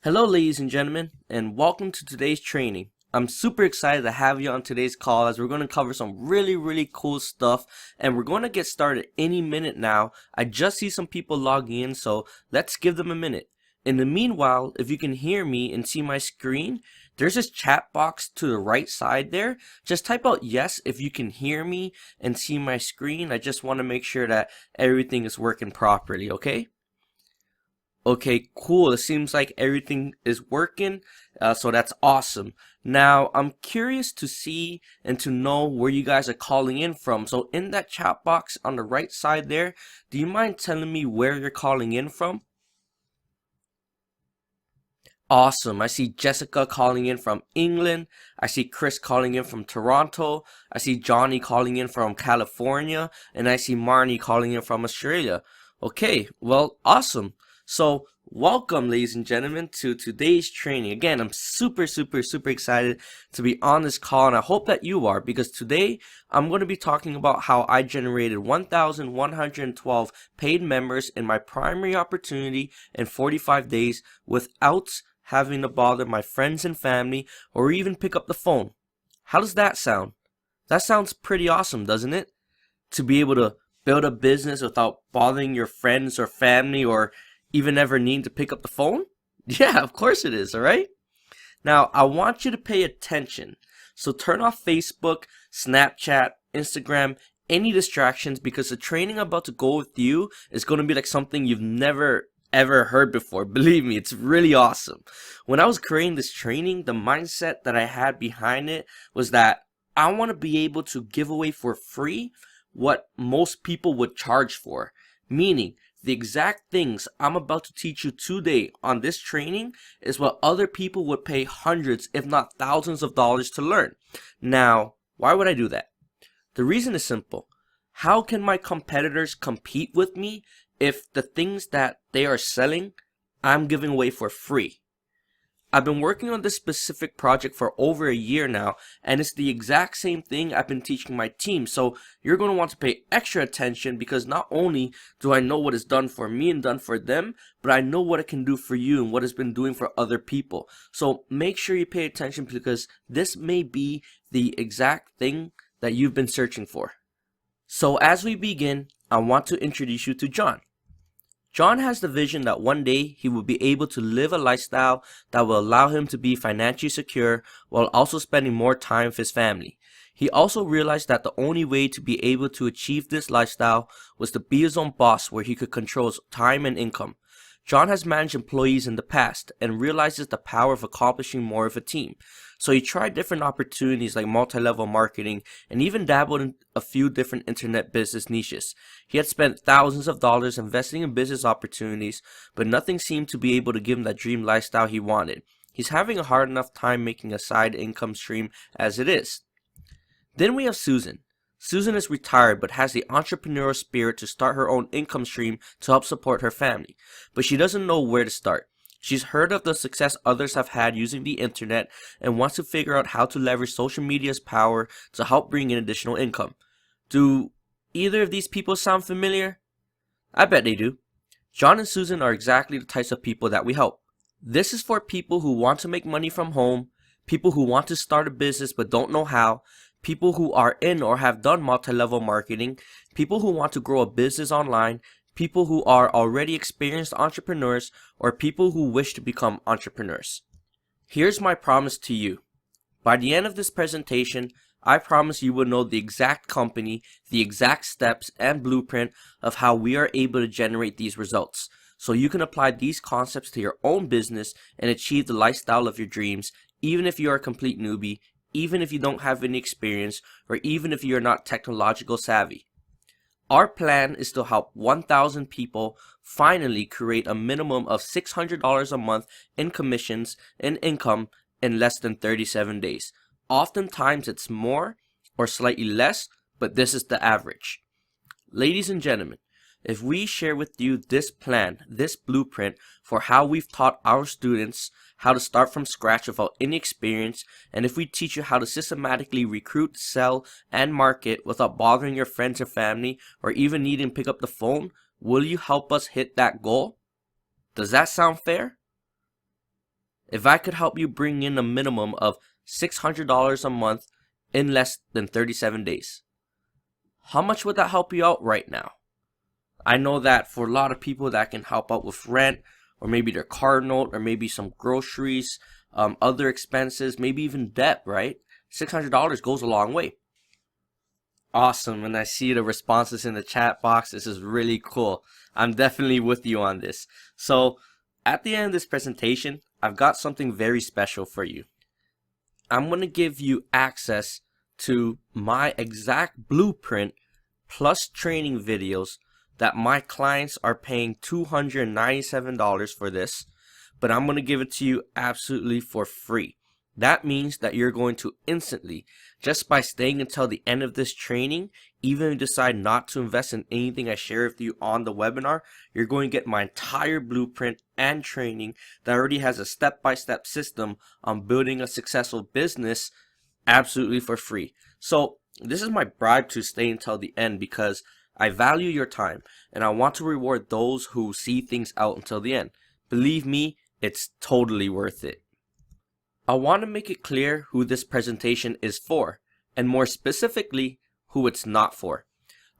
Hello ladies and gentlemen, and welcome to today's training. I'm super excited to have you on today's call as we're going to cover some really cool stuff, and we're going to get started any minute now. I just see some people logging in, so let's give them a minute. In the meanwhile, if you can hear me and see my screen, there's this chat box to the right side there. Just type out yes if you can hear me and see my screen. I just want to make sure that everything is working properly, okay? Okay, cool. It seems like everything is working, so that's awesome. Now, I'm curious to see and to know where you guys are calling in from. So in that chat box on the right side there, do you mind telling me where you're calling in from? Awesome. I see Jessica calling in from England. I see Chris calling in from Toronto. I see Johnny calling in from California. And I see Marnie calling in from Australia. Okay, well, awesome. So, welcome, ladies and gentlemen, to today's training. Again, I'm super excited to be on this call, and I hope that you are, because today I'm going to be talking about how I generated 1,112 paid members in my primary opportunity in 45 days without having to bother my friends and family or even pick up the phone. How does that sound? That sounds pretty awesome, doesn't it? To be able to build a business without bothering your friends or family or even ever needing to pick up the phone? Yeah, of course it is, alright? Now, I want you to pay attention. So turn off Facebook, Snapchat, Instagram, any distractions, because the training I'm about to go with you is going to be like something you've never ever heard before. Believe me, it's really awesome. When I was creating this training, the mindset that I had behind it was that I want to be able to give away for free what most people would charge for. Meaning, the exact things I'm about to teach you today on this training is what other people would pay hundreds, if not thousands of dollars to learn. Now, why would I do that? The reason is simple. How can my competitors compete with me if the things that they are selling, I'm giving away for free? I've been working on this specific project for over a year now, and it's the exact same thing I've been teaching my team. So you're going to want to pay extra attention, because not only do I know what is done for me and done for them, but I know what it can do for you and what it's been doing for other people. So make sure you pay attention, because this may be the exact thing that you've been searching for. So as we begin, I want to introduce you to John. John has the vision that one day he will be able to live a lifestyle that will allow him to be financially secure while also spending more time with his family. He also realized that the only way to be able to achieve this lifestyle was to be his own boss, where he could control his time and income. John has managed employees in the past and realizes the power of accomplishing more with a team. So he tried different opportunities like multi-level marketing and even dabbled in a few different internet business niches. He had spent thousands of dollars investing in business opportunities, but nothing seemed to be able to give him that dream lifestyle he wanted. He's having a hard enough time making a side income stream as it is. Then we have Susan. Susan is retired but has the entrepreneurial spirit to start her own income stream to help support her family, but she doesn't know where to start. She's heard of the success others have had using the internet and wants to figure out how to leverage social media's power to help bring in additional income. Do either of these people sound familiar? I bet they do. John and Susan are exactly the types of people that we help. This is for people who want to make money from home, people who want to start a business but don't know how, people who are in or have done multi-level marketing, people who want to grow a business online, people who are already experienced entrepreneurs, or people who wish to become entrepreneurs. Here's my promise to you. By the end of this presentation, I promise you will know the exact company, the exact steps and blueprint of how we are able to generate these results, so you can apply these concepts to your own business and achieve the lifestyle of your dreams, even if you are a complete newbie, even if you don't have any experience, or even if you are not technological savvy. Our plan is to help 1,000 people finally create a minimum of $600 a month in commissions and income in less than 37 days. Oftentimes it's more or slightly less, but this is the average. Ladies and gentlemen, if we share with you this plan, this blueprint for how we've taught our students how to start from scratch without any experience, and if we teach you how to systematically recruit, sell, and market without bothering your friends or family or even needing to pick up the phone, will you help us hit that goal? Does that sound fair? if I could help you bring in a minimum of $600 a month in less than 37 days, how much would that help you out right now? I know that for a lot of people that can help out with rent, or maybe their car note, or maybe some groceries, other expenses, maybe even debt, right? $600 goes a long way. Awesome, and I see the responses in the chat box. This is really cool. I'm definitely with you on this. So at the end of this presentation, I've got something very special for you. I'm going to give you access to my exact blueprint plus training videos that my clients are paying $297 for this, but I'm going to give it to you absolutely for free. That means that you're going to instantly, just by staying until the end of this training, even if you decide not to invest in anything I share with you on the webinar, you're going to get my entire blueprint and training that already has a step-by-step system on building a successful business absolutely for free. So this is my bribe to stay until the end, because I value your time and I want to reward those who see things out until the end. Believe me, it's totally worth it. I want to make it clear who this presentation is for, and more specifically, who it's not for.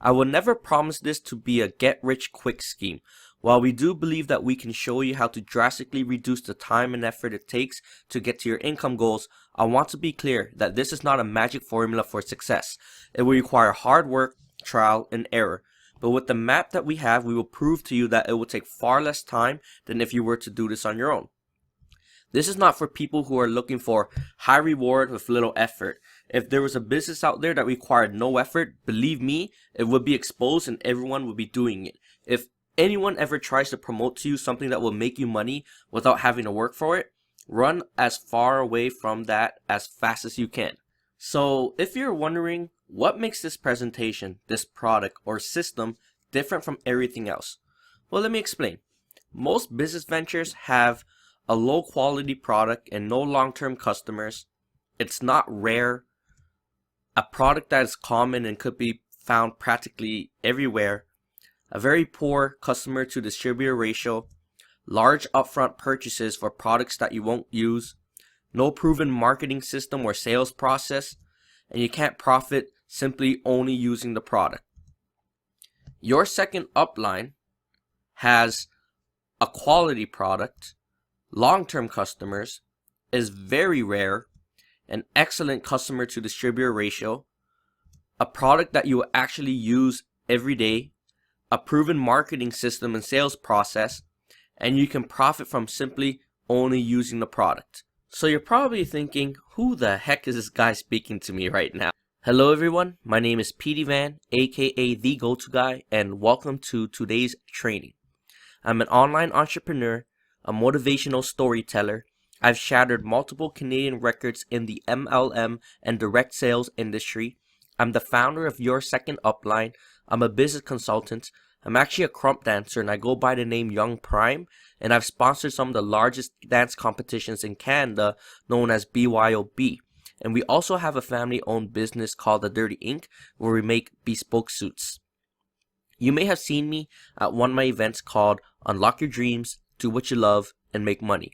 I will never promise this to be a get-rich-quick scheme. While we do believe that we can show you how to drastically reduce the time and effort it takes to get to your income goals, I want to be clear that this is not a magic formula for success. It will require hard work, trial, and error. But with the map that we have, we will prove to you that it will take far less time than if you were to do this on your own. This is not for people who are looking for high reward with little effort. If there was a business out there that required no effort, believe me, it would be exposed and everyone would be doing it. If anyone ever tries to promote to you something that will make you money without having to work for it, run as far away from that as fast as you can. So if you're wondering what makes this presentation, this product or system different from everything else, well, let me explain. Most business ventures have a low quality product and no long-term customers. It's not rare. A product that is common and could be found practically everywhere. A very poor customer to distributor ratio. Large upfront purchases for products that you won't use. No proven marketing system or sales process. And you can't profit simply only using the product. Your second upline has a quality product, long-term customers, is very rare, an excellent customer to distributor ratio, a product that you will actually use every day, a proven marketing system and sales process, and you can profit from simply only using the product. So you're probably thinking, who the heck is this guy speaking to me right now? Hello everyone, my name is Petey Van, aka The Go-To Guy, and welcome to today's training. I'm an online entrepreneur, a motivational storyteller. I've shattered multiple Canadian records in the MLM and direct sales industry. I'm the founder of Your Second Upline. I'm a business consultant. I'm actually a krump dancer and I go by the name Young Prime, and I've sponsored some of the largest dance competitions in Canada known as BYOB. And we also have a family-owned business called The Dirty Ink where we make bespoke suits. You may have seen me at one of my events called Unlock Your Dreams, Do What You Love, and Make Money.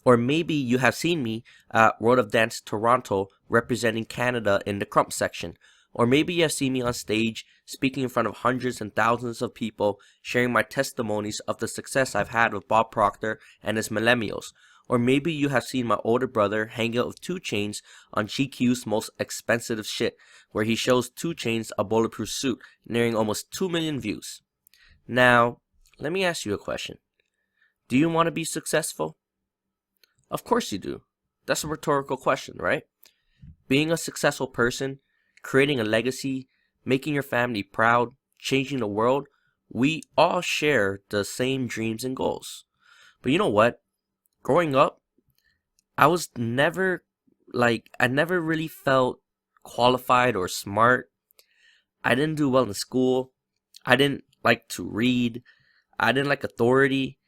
Or maybe you have seen me at World of Dance Toronto representing Canada in the krump section. Or maybe you have seen me on stage speaking in front of hundreds and thousands of people sharing my testimonies of the success I've had with Bob Proctor and his millennials. Or maybe you have seen my older brother hang out with 2 Chainz on GQ's Most Expensive Shit, where he shows 2 Chainz a bulletproof suit, nearing almost 2 million views. Now, let me ask you a question. Do you want to be successful? Of course you do. That's a rhetorical question, right? Being a successful person, creating a legacy, making your family proud, changing the world, we all share the same dreams and goals. But you know what? Growing up, I never really felt qualified or smart. I didn't do well in school. I didn't like to read. I didn't like authority.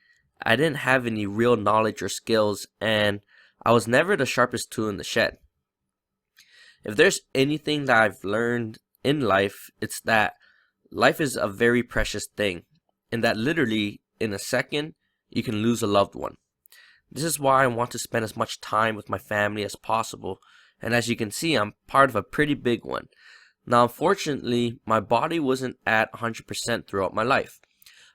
I didn't have any real knowledge or skills, and I was never the sharpest tool in the shed. If there's anything that I've learned in life, it's that life is a very precious thing, and that literally in a second you can lose a loved one. This is why I want to spend as much time with my family as possible, and as you can see, I'm part of a pretty big one. Now, unfortunately, my body wasn't at 100% throughout my life.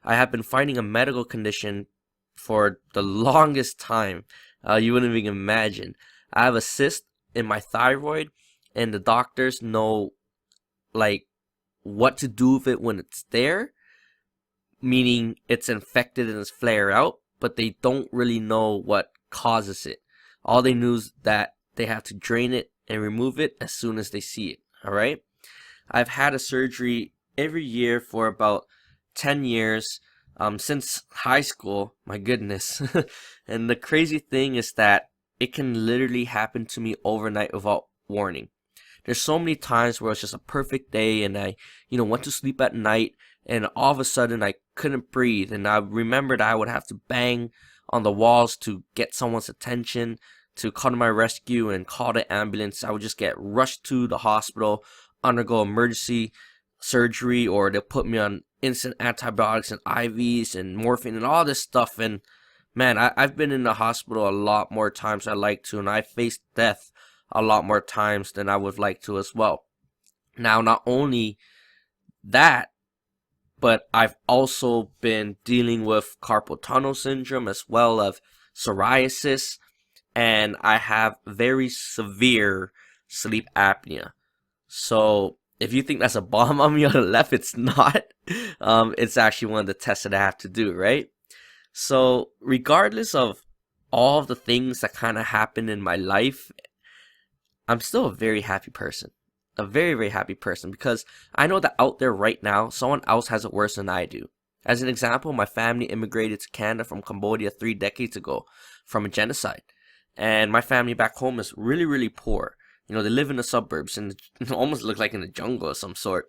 I have been fighting a medical condition for the longest time. You wouldn't even imagine. I have a cyst in my thyroid, and the doctors know like what to do with it when it's there, meaning it's infected and it's flare out, but they don't really know what causes it. All they know is that they have to drain it and remove it as soon as they see it. All right. I've had a surgery every year for about 10 years, since high school. My goodness. And the crazy thing is that it can literally happen to me overnight without warning. There's so many times where it's just a perfect day and I, went to sleep at night and all of a sudden I couldn't breathe. And I remembered I would have to bang on the walls to get someone's attention, to come to my rescue and call the ambulance. I would just get rushed to the hospital, undergo emergency surgery, or they'll put me on instant antibiotics and IVs and morphine and all this stuff. And man, I've been in the hospital a lot more times than I like to, and I faced death a lot more times than I would like to as well. Now, not only that, but I've also been dealing with carpal tunnel syndrome as well as psoriasis, and I have very severe sleep apnea. So if you think that's a bomb on me on the left, it's not. It's actually one of the tests that I have to do, right? So regardless of all of the things that kind of happen in my life, I'm still a very happy person. A very, very happy person, because I know that out there right now, someone else has it worse than I do. As an example, my family immigrated to Canada from Cambodia 3 decades ago from a genocide. And my family back home is really, really poor. They live in the suburbs and it almost look like in the jungle of some sort.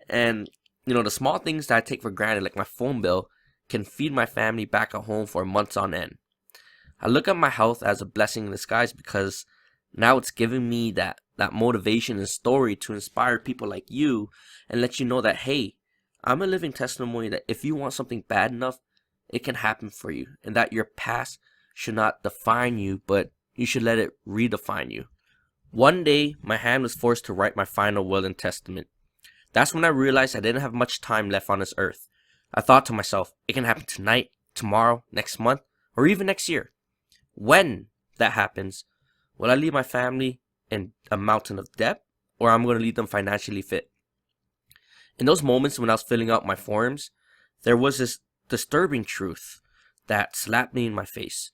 And, the small things that I take for granted, like my phone bill, can feed my family back at home for months on end. I look at my health as a blessing in disguise, because now it's giving me that motivation and story to inspire people like you and let you know that, hey, I'm a living testimony that if you want something bad enough, it can happen for you, and that your past should not define you, but you should let it redefine you. One day, my hand was forced to write my final will and testament. That's when I realized I didn't have much time left on this earth. I thought to myself, it can happen tonight, tomorrow, next month, or even next year. When that happens, will I leave my family in a mountain of debt, or I'm going to leave them financially fit? In those moments when I was filling out my forms, there was this disturbing truth that slapped me in my face.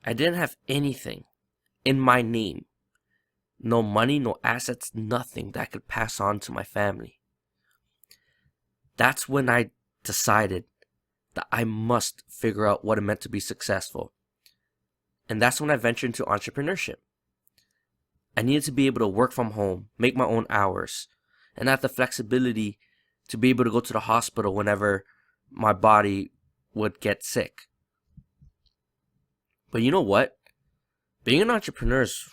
I didn't have anything in my name. No money, no assets, nothing that I could pass on to my family. That's when I decided that I must figure out what it meant to be successful. And that's when I ventured into entrepreneurship. I needed to be able to work from home, make my own hours, and have the flexibility to be able to go to the hospital whenever my body would get sick. But you know what? Being an entrepreneur is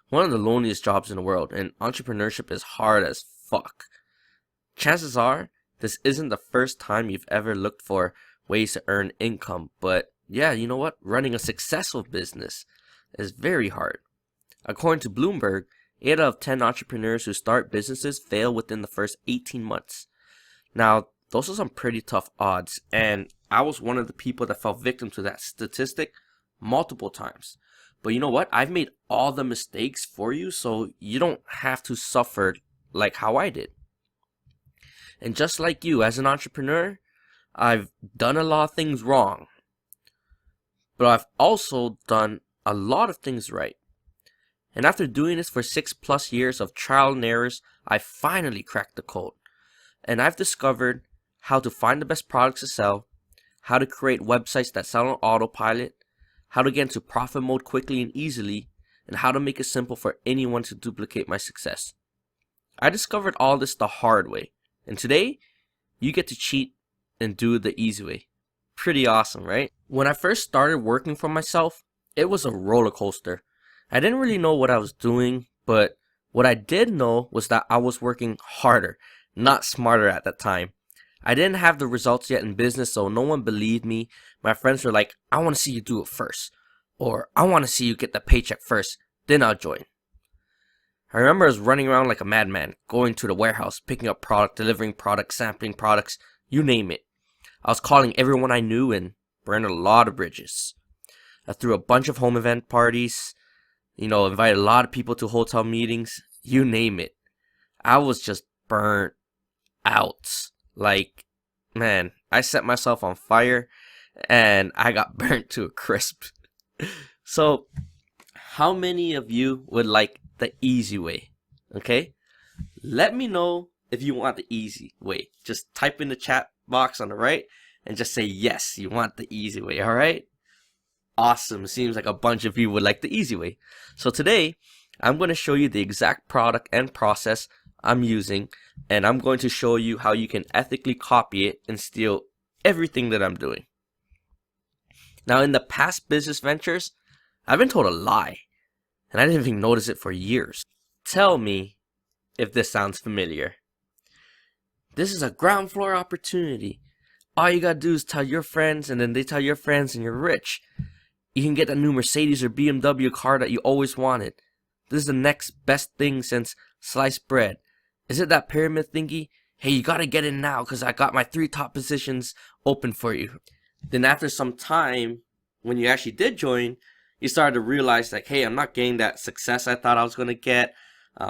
one of the loneliest jobs in the world, and entrepreneurship is hard as fuck. Chances are, this isn't the first time you've ever looked for ways to earn income, but yeah, you know what? Running a successful business is very hard. According to Bloomberg, 8 out of 10 entrepreneurs who start businesses fail within the first 18 months. Now, those are some pretty tough odds, and I was one of the people that fell victim to that statistic multiple times. But you know what? I've made all the mistakes for you, so you don't have to suffer like how I did. And just like you, as an entrepreneur, I've done a lot of things wrong. But I've also done a lot of things right. And after doing this for 6+ years of trial and errors, I finally cracked the code. And I've discovered how to find the best products to sell, how to create websites that sell on autopilot, how to get into profit mode quickly and easily, and how to make it simple for anyone to duplicate my success. I discovered all this the hard way, and today, you get to cheat and do it the easy way. Pretty awesome, right? When I first started working for myself, it was a roller coaster. I didn't really know what I was doing, but what I did know was that I was working harder, not smarter at that time. I didn't have the results yet in business, so no one believed me. My friends were like, I want to see you do it first. Or I want to see you get the paycheck first, then I'll join. I remember I was running around like a madman, going to the warehouse, picking up product, delivering products, sampling products, you name it. I was calling everyone I knew and burned a lot of bridges. I threw a bunch of home event parties, invited a lot of people to hotel meetings, you name it. I was just burnt out. Like, man, I set myself on fire and I got burnt to a crisp. So, how many of you would like the easy way? Okay? Let me know if you want the easy way. Just type in the chat box on the right and just say yes, you want the easy way, alright? Awesome. Seems like a bunch of you would like the easy way. So today, I'm going to show you the exact product and process I'm using, and I'm going to show you how you can ethically copy it and steal everything that I'm doing. Now, in the past business ventures, I've been told a lie, and I didn't even notice it for years. Tell me if this sounds familiar. This is a ground floor opportunity. All you gotta do is tell your friends, and then they tell your friends, and you're rich. You can get that new Mercedes or BMW car that you always wanted. This is the next best thing since sliced bread. Is it that pyramid thingy? Hey, you gotta get in now because I got my 3 top positions open for you. Then after some time, when you actually did join, you started to realize like, hey, I'm not getting that success I thought I was gonna get.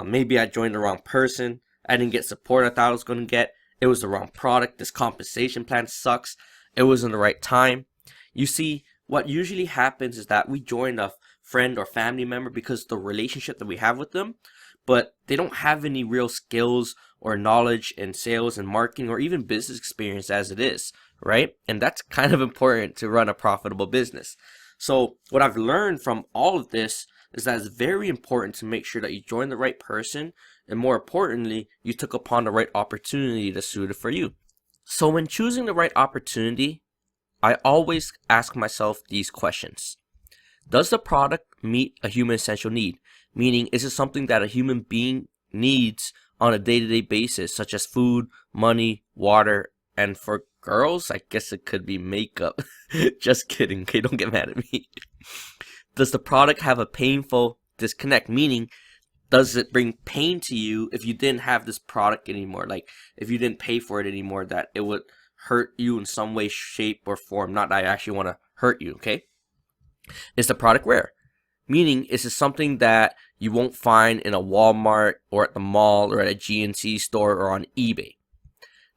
Maybe I joined the wrong person. I didn't get support I thought I was gonna get. It was the wrong product. This compensation plan sucks. It wasn't the right time. You see, what usually happens is that we join a friend or family member because of the relationship that we have with them, but they don't have any real skills or knowledge in sales and marketing or even business experience as it is, right? And that's kind of important to run a profitable business. So what I've learned from all of this is that it's very important to make sure that you join the right person, and more importantly, you took upon the right opportunity that's suited for you. So when choosing the right opportunity, I always ask myself these questions. Does the product meet a human essential need? Meaning, is it something that a human being needs on a day-to-day basis, such as food, money, water, and for girls, I guess it could be makeup. Just kidding, okay, don't get mad at me. Does the product have a painful disconnect? Meaning, does it bring pain to you if you didn't have this product anymore? Like, if you didn't pay for it anymore, that it would hurt you in some way, shape, or form. Not that I actually want to hurt you, okay? Is the product rare? Meaning, is it something that you won't find in a Walmart or at the mall or at a GNC store or on eBay?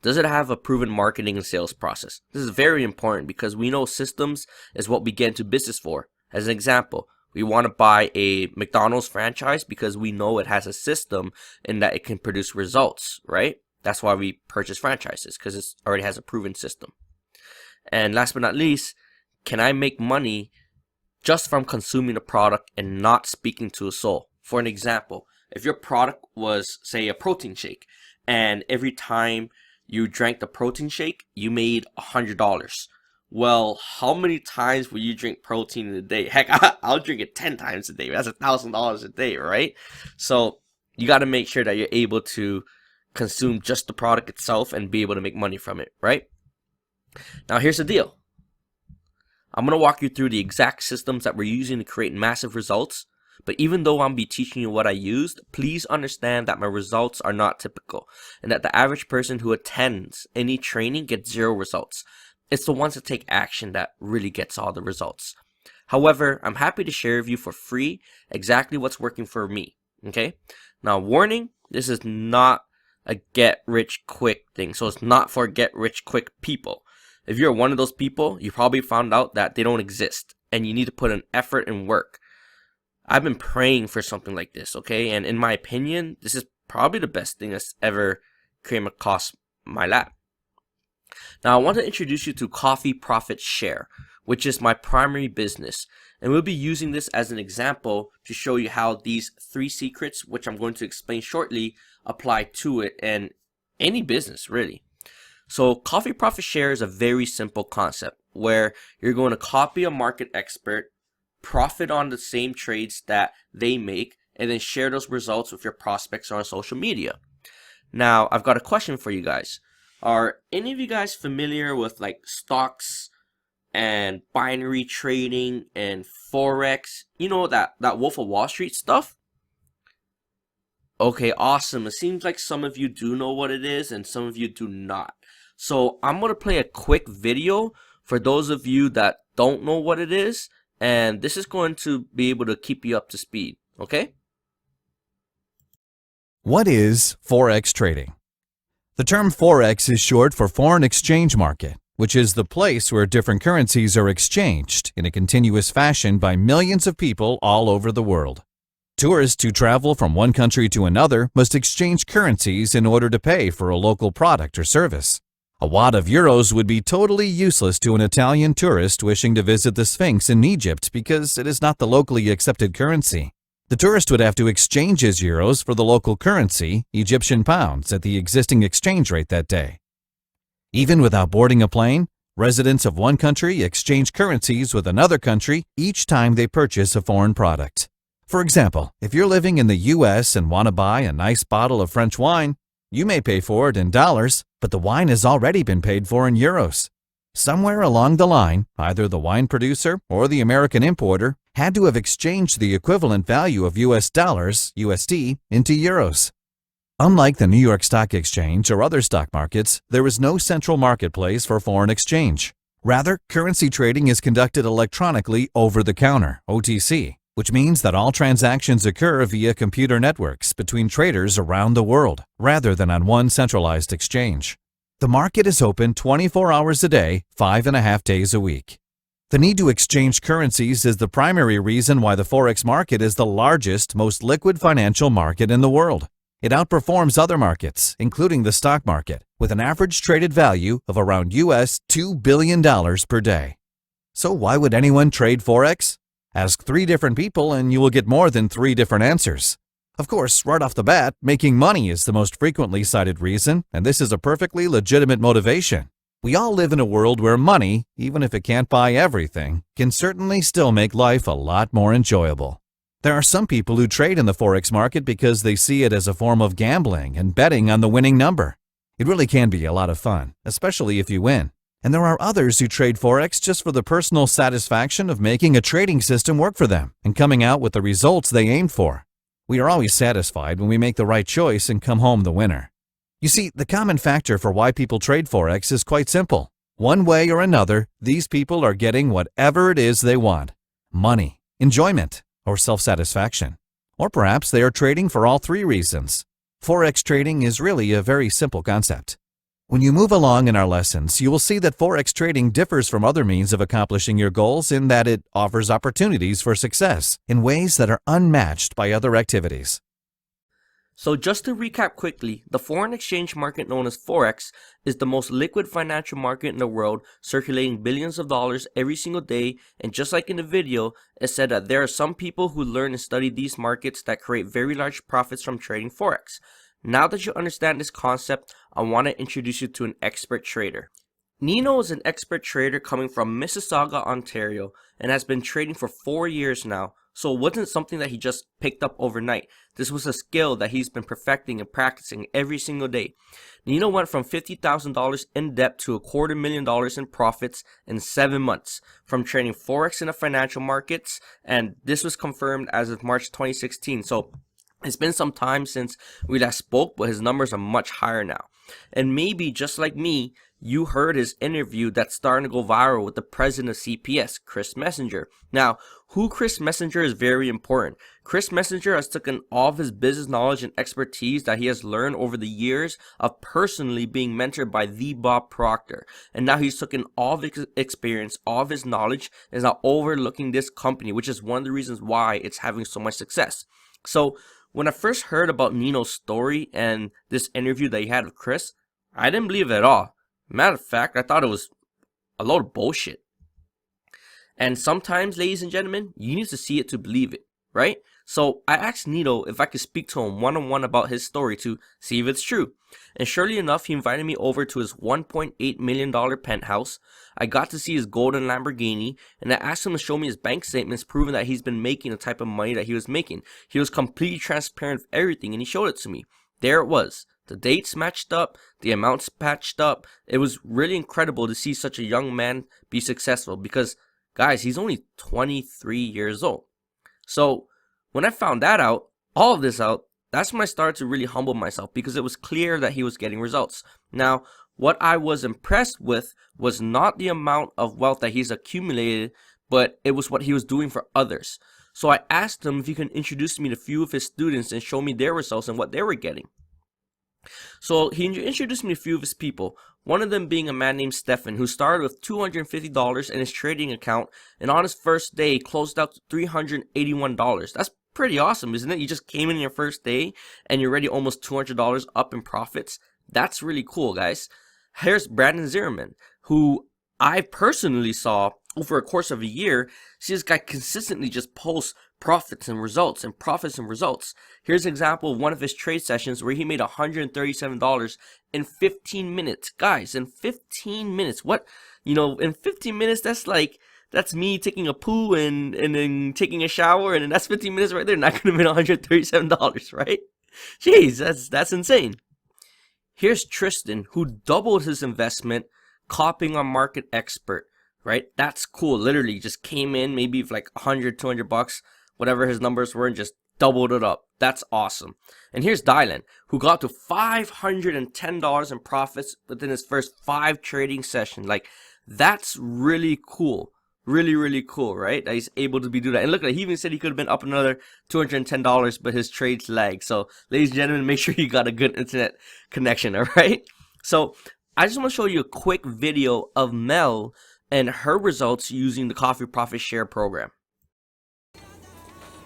Does it have a proven marketing and sales process? This is very important because we know systems is what we get into business for. As an example, we want to buy a McDonald's franchise because we know it has a system and that it can produce results, right? That's why we purchase franchises, because it already has a proven system. And last but not least, can I make money just from consuming a product and not speaking to a soul? For an example, if your product was, say, a protein shake, and every time you drank the protein shake, you made $100. Well, how many times will you drink protein in a day? Heck, I'll drink it 10 times a day. That's $1,000 a day, right? So you got to make sure that you're able to consume just the product itself and be able to make money from it, right? Now here's the deal. I'm going to walk you through the exact systems that we're using to create massive results, but even though I'll be teaching you what I used, please understand that my results are not typical and that the average person who attends any training gets 0 results. It's the ones that take action that really gets all the results. However, I'm happy to share with you for free exactly what's working for me, okay? Now, warning, this is not a get-rich-quick thing. So it's not for get-rich-quick people. If you're one of those people, you probably found out that they don't exist and you need to put in effort and work. I've been praying for something like this, okay? And in my opinion, this is probably the best thing that's ever came across my lap. Now, I want to introduce you to Coffee Profit Share, which is my primary business. And we'll be using this as an example to show you how these 3 secrets, which I'm going to explain shortly, apply to it and any business, really. So Coffee Profit Share is a very simple concept where you're going to copy a market expert, profit on the same trades that they make, and then share those results with your prospects on social media. Now, I've got a question for you guys. Are any of you guys familiar with like stocks and binary trading and Forex. You know, that Wolf of Wall Street stuff? Okay, awesome. It seems like some of you do know what it is and some of you do not. So I'm going to play a quick video for those of you that don't know what it is, and this is going to be able to keep you up to speed, okay? What is Forex trading? The term Forex is short for foreign exchange market, which is the place where different currencies are exchanged in a continuous fashion by millions of people all over the world. Tourists who travel from one country to another must exchange currencies in order to pay for a local product or service. A wad of euros would be totally useless to an Italian tourist wishing to visit the Sphinx in Egypt because it is not the locally accepted currency. The tourist would have to exchange his euros for the local currency, Egyptian pounds, at the existing exchange rate that day. Even without boarding a plane, residents of one country exchange currencies with another country each time they purchase a foreign product. For example, if you're living in the US and want to buy a nice bottle of French wine, you may pay for it in dollars, but the wine has already been paid for in euros. Somewhere along the line, either the wine producer or the American importer had to have exchanged the equivalent value of US dollars, USD, into euros. Unlike the New York Stock Exchange or other stock markets, there is no central marketplace for foreign exchange. Rather, currency trading is conducted electronically over the counter, OTC, which means that all transactions occur via computer networks between traders around the world, rather than on one centralized exchange. The market is open 24 hours a day, 5.5 days a week. The need to exchange currencies is the primary reason why the Forex market is the largest, most liquid financial market in the world. It outperforms other markets, including the stock market, with an average traded value of around US $2 billion per day. So why would anyone trade Forex? Ask 3 different people and you will get more than 3 different answers. Of course, right off the bat, making money is the most frequently cited reason, and this is a perfectly legitimate motivation. We all live in a world where money, even if it can't buy everything, can certainly still make life a lot more enjoyable. There are some people who trade in the Forex market because they see it as a form of gambling and betting on the winning number. It really can be a lot of fun, especially if you win. And there are others who trade Forex just for the personal satisfaction of making a trading system work for them and coming out with the results they aimed for. We are always satisfied when we make the right choice and come home the winner. You see, the common factor for why people trade Forex is quite simple. One way or another, these people are getting whatever it is they want: money, enjoyment, or self-satisfaction. Or perhaps they are trading for all 3 reasons. Forex trading is really a very simple concept. When you move along in our lessons, you will see that Forex trading differs from other means of accomplishing your goals in that it offers opportunities for success in ways that are unmatched by other activities. So just to recap quickly, the foreign exchange market known as Forex is the most liquid financial market in the world, circulating billions of dollars every single day, and just like in the video, it said that there are some people who learn and study these markets that create very large profits from trading Forex. Now that you understand this concept, I want to introduce you to an expert trader. Nino is an expert trader coming from Mississauga, Ontario, and has been trading for 4 years now. So it wasn't something that he just picked up overnight. This was a skill that he's been perfecting and practicing every single day. Nino went from $50,000 in debt to $250,000 in profits in 7 months from trading Forex in the financial markets, and this was confirmed as of March 2016. So it's been some time since we last spoke, but his numbers are much higher now. And maybe just like me, you heard his interview that's starting to go viral with the president of CPS, Chris Messenger. Now, who Chris Messenger is very important. Chris Messenger has taken all of his business knowledge and expertise that he has learned over the years of personally being mentored by the Bob Proctor. And now he's taken all of his experience, all of his knowledge, and is now overlooking this company, which is one of the reasons why it's having so much success. So, when I first heard about Nino's story and this interview that he had with Chris, I didn't believe it at all. Matter of fact, I thought it was a load of bullshit. And sometimes, ladies and gentlemen, you need to see it to believe it, right? So I asked Nino if I could speak to him one-on-one about his story to see if it's true. And surely enough, he invited me over to his $1.8 million penthouse. I got to see his golden Lamborghini, and I asked him to show me his bank statements proving that he's been making the type of money that he was making. He was completely transparent with everything, and he showed it to me. There it was, The dates matched up, the amounts matched up. It was really incredible to see such a young man be successful because, guys, he's only 23 years old. So when I found that out, all of this out, that's when I started to really humble myself because it was clear that he was getting results. Now, what I was impressed with was not the amount of wealth that he's accumulated, but it was what he was doing for others. So I asked him if he can introduce me to a few of his students and show me their results and what they were getting. So he introduced me to a few of his people, one of them being a man named Stefan, who started with $250 in his trading account, and on his first day closed out to $381. That's pretty awesome, isn't it? You just came in your first day and you're already almost $200 up in profits. That's really cool, guys. Here's Brandon Zimmerman, who I personally saw over a course of a year. See this guy consistently just posts profits and results and profits and results. Here's an example of one of his trade sessions where he made $137 in 15 minutes. Guys, in 15 minutes. What? In 15 minutes, that's me taking a poo and then taking a shower, and then that's 15 minutes right there. Not gonna make $137, right? Jeez, that's insane. Here's Tristan, who doubled his investment copying on Market Expert, right? That's cool. Literally just came in maybe for like 100, 200 bucks, whatever his numbers were, and just doubled it up. That's awesome. And here's Dylan, who got to $510 in profits within his first 5 trading sessions. Like, that's really cool. Really, really cool, right? That he's able to do that. And look, he even said he could have been up another $210, but his trades lagged. So, ladies and gentlemen, make sure you got a good internet connection, all right? So, I just want to show you a quick video of Mel and her results using the Coffee Profit Share program.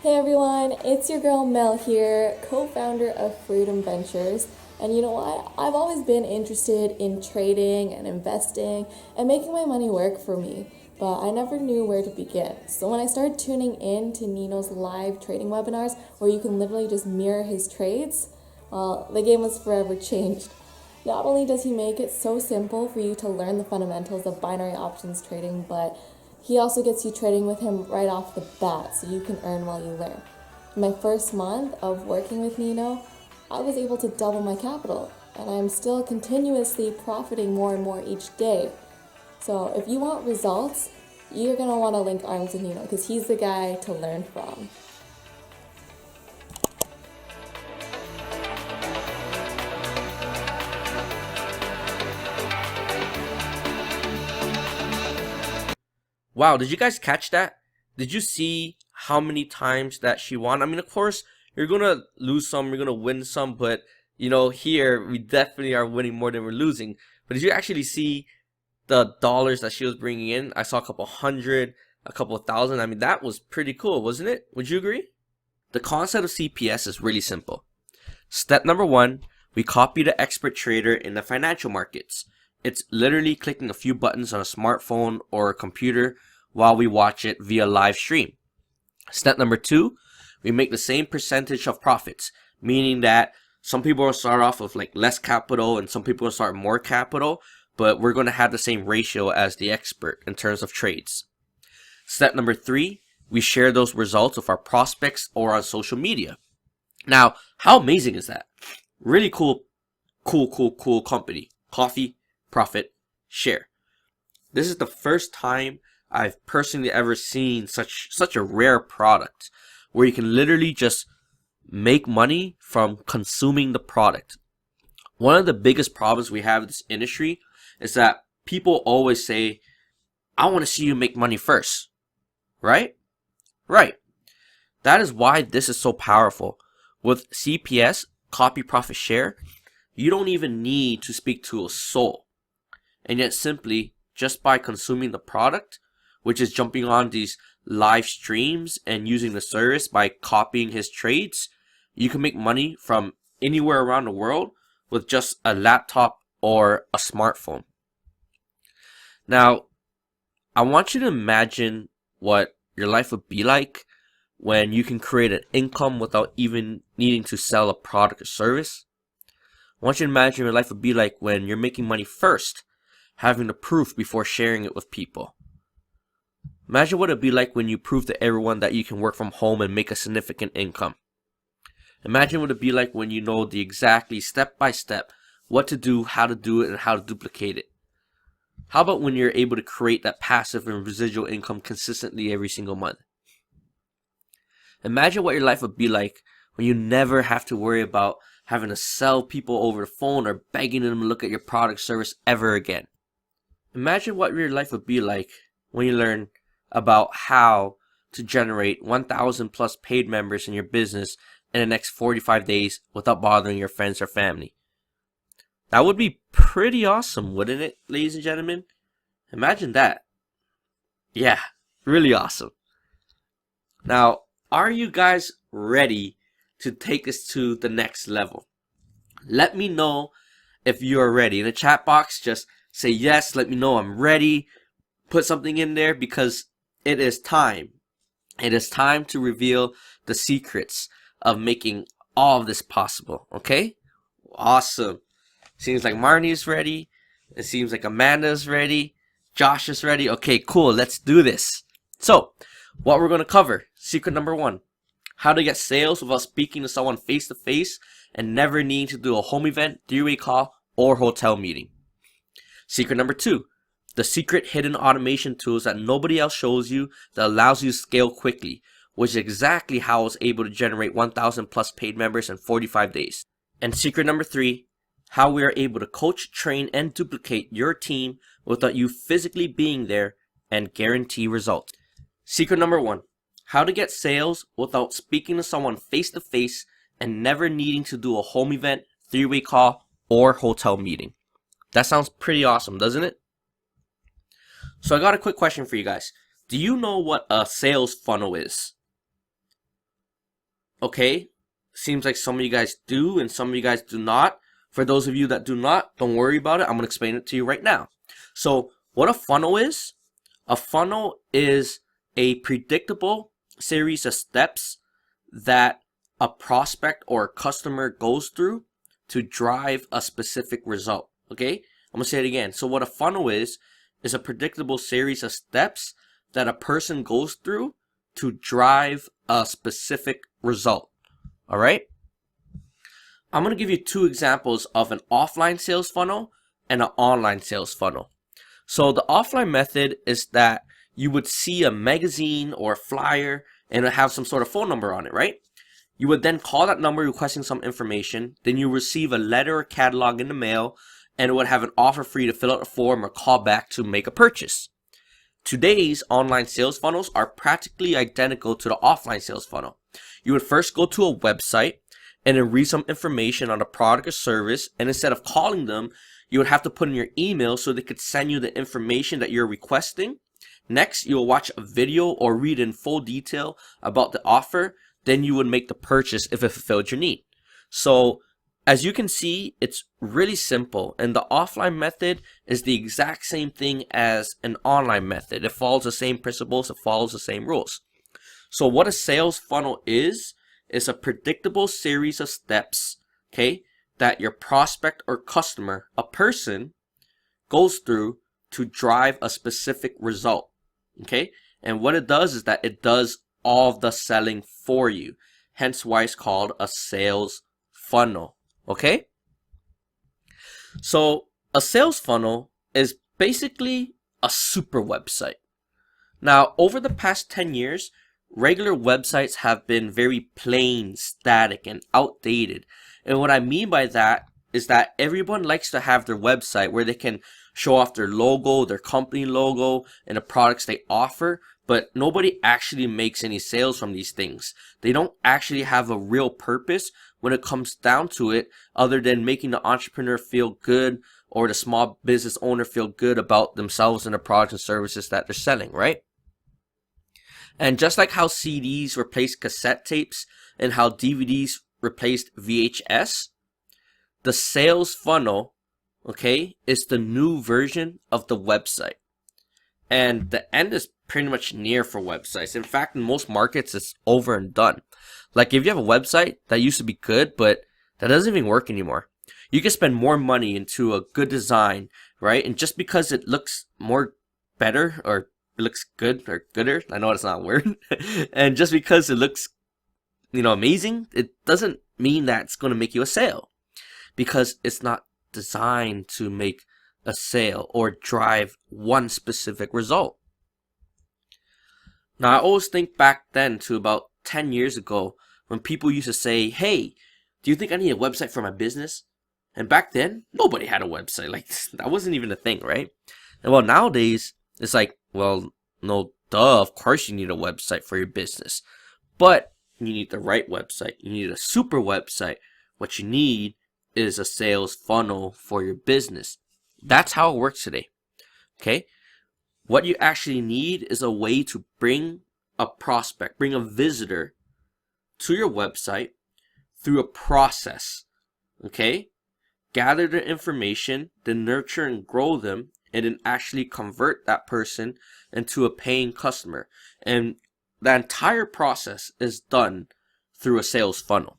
Hey everyone, it's your girl Mel here, co-founder of Freedom Ventures. And you know what? I've always been interested in trading and investing and making my money work for me, but I never knew where to begin. So when I started tuning in to Nino's live trading webinars where you can literally just mirror his trades, well, the game was forever changed. Not only does he make it so simple for you to learn the fundamentals of binary options trading, but he also gets you trading with him right off the bat so you can earn while you learn. In my first month of working with Nino, I was able to double my capital, and I'm still continuously profiting more and more each day. So if you want results, you're going to want to link arms with Nino because he's the guy to learn from. Wow, did you guys catch that? Did you see how many times that she won? I mean, of course, you're going to lose some, you're going to win some, but, here we definitely are winning more than we're losing. But did you actually see the dollars that she was bringing in? I saw a couple hundred, a couple thousand. I mean, that was pretty cool, wasn't it? Would you agree? The concept of CPS is really simple. Step number 1, we copy the expert trader in the financial markets. It's literally clicking a few buttons on a smartphone or a computer while we watch it via live stream. Step number 2, we make the same percentage of profits, meaning that some people will start off with like less capital and some people will start more capital, but we're going to have the same ratio as the expert in terms of trades. Step number 3, we share those results with our prospects or on social media. Now, how amazing is that? Really cool company. Coffee Profit Share. This is the first time I've personally ever seen such a rare product where you can literally just make money from consuming the product. One of the biggest problems we have in this industry is that people always say, I want to see you make money first. Right? Right. That is why this is so powerful. With CPS, Copy Profit Share, you don't even need to speak to a soul. And yet simply, just by consuming the product, which is jumping on these live streams and using the service by copying his trades, you can make money from anywhere around the world with just a laptop or a smartphone. Now, I want you to imagine what your life would be like when you can create an income without even needing to sell a product or service. I want you to imagine your life would be like when you're making money first, having the proof before sharing it with people. Imagine what it'd be like when you prove to everyone that you can work from home and make a significant income. Imagine what it'd be like when you know the exactly step by step what to do, how to do it, and how to duplicate it. How about when you're able to create that passive and residual income consistently every single month? Imagine what your life would be like when you never have to worry about having to sell people over the phone or begging them to look at your product service ever again. Imagine what your life would be like when you learn about how to generate 1,000 plus paid members in your business in the next 45 days without bothering your friends or family. That would be pretty awesome, wouldn't it, ladies and gentlemen? Imagine that. Yeah, really awesome. Now, are you guys ready to take us to the next level? Let me know if you are ready. In the chat box, just say yes, let me know I'm ready. Put something in there because it is time. It is time to reveal the secrets of making all of this possible, okay? Awesome. Seems like Marnie is ready. It seems like Amanda is ready. Josh is ready. Okay, cool. Let's do this. So, what we're going to cover. Secret number 1. How to get sales without speaking to someone face to face and never needing to do a home event, 3-way call, or hotel meeting. Secret number 2. The secret hidden automation tools that nobody else shows you that allows you to scale quickly, which is exactly how I was able to generate 1,000 plus paid members in 45 days. And secret number 3. How we are able to coach, train, and duplicate your team without you physically being there and guarantee results. Secret number 1. How to get sales without speaking to someone face to face and never needing to do a home event, 3-way call, or hotel meeting. That sounds pretty awesome, doesn't it? So I got a quick question for you guys. Do you know what a sales funnel is? Okay, seems like some of you guys do and some of you guys do not. For those of you that do not, don't worry about it. I'm going to explain it to you right now. So what a funnel is? A funnel is a predictable series of steps that a prospect or a customer goes through to drive a specific result. Okay, I'm going to say it again. So what a funnel is a predictable series of steps that a person goes through to drive a specific result. All right? I'm going to give you 2 examples of an offline sales funnel and an online sales funnel. So the offline method is that you would see a magazine or a flyer and it have some sort of phone number on it, right? You would then call that number requesting some information. Then you receive a letter or catalog in the mail and it would have an offer for you to fill out a form or call back to make a purchase. Today's online sales funnels are practically identical to the offline sales funnel. You would first go to a website and then read some information on the product or service, and instead of calling them, you would have to put in your email so they could send you the information that you're requesting. Next, you'll watch a video or read in full detail about the offer. Then you would make the purchase if it fulfilled your need. So as you can see, it's really simple, and the offline method is the exact same thing as an online method. It follows the same principles, it follows the same rules. So what a sales funnel is a predictable series of steps, okay, that your prospect or customer, a person, goes through to drive a specific result, okay? And what it does is that it does all of the selling for you, hence why it's called a sales funnel, okay? So a sales funnel is basically a super website. Now, over the past 10 years, regular websites have been very plain, static, and outdated. And what I mean by that is that everyone likes to have their website where they can show off their logo, their company logo, and the products they offer, but nobody actually makes any sales from these things. They don't actually have a real purpose when it comes down to it, other than making the entrepreneur feel good or the small business owner feel good about themselves and the products and services that they're selling, right? And just like how CDs replaced cassette tapes and how DVDs replaced VHS, the sales funnel, okay, is the new version of the website. And the end is pretty much near for websites. In fact, in most markets, it's over and done. Like if you have a website that used to be good, but that doesn't even work anymore, you can spend more money into a good design, right? And just because it looks more better or it looks good or gooder, I know it's not a word, and just because it looks, amazing, it doesn't mean that it's going to make you a sale, because it's not designed to make a sale or drive one specific result. Now, I always think back then to about 10 years ago when people used to say, hey, do you think I need a website for my business? And back then, nobody had a website. Like, that wasn't even a thing, right? And well, nowadays, it's like, well, no, duh, of course you need a website for your business. But you need the right website. You need a super website. What you need is a sales funnel for your business. That's how it works today. Okay? What you actually need is a way to bring a prospect, bring a visitor to your website through a process. Okay? Gather the information, then nurture and grow them, and then actually convert that person into a paying customer. And the entire process is done through a sales funnel.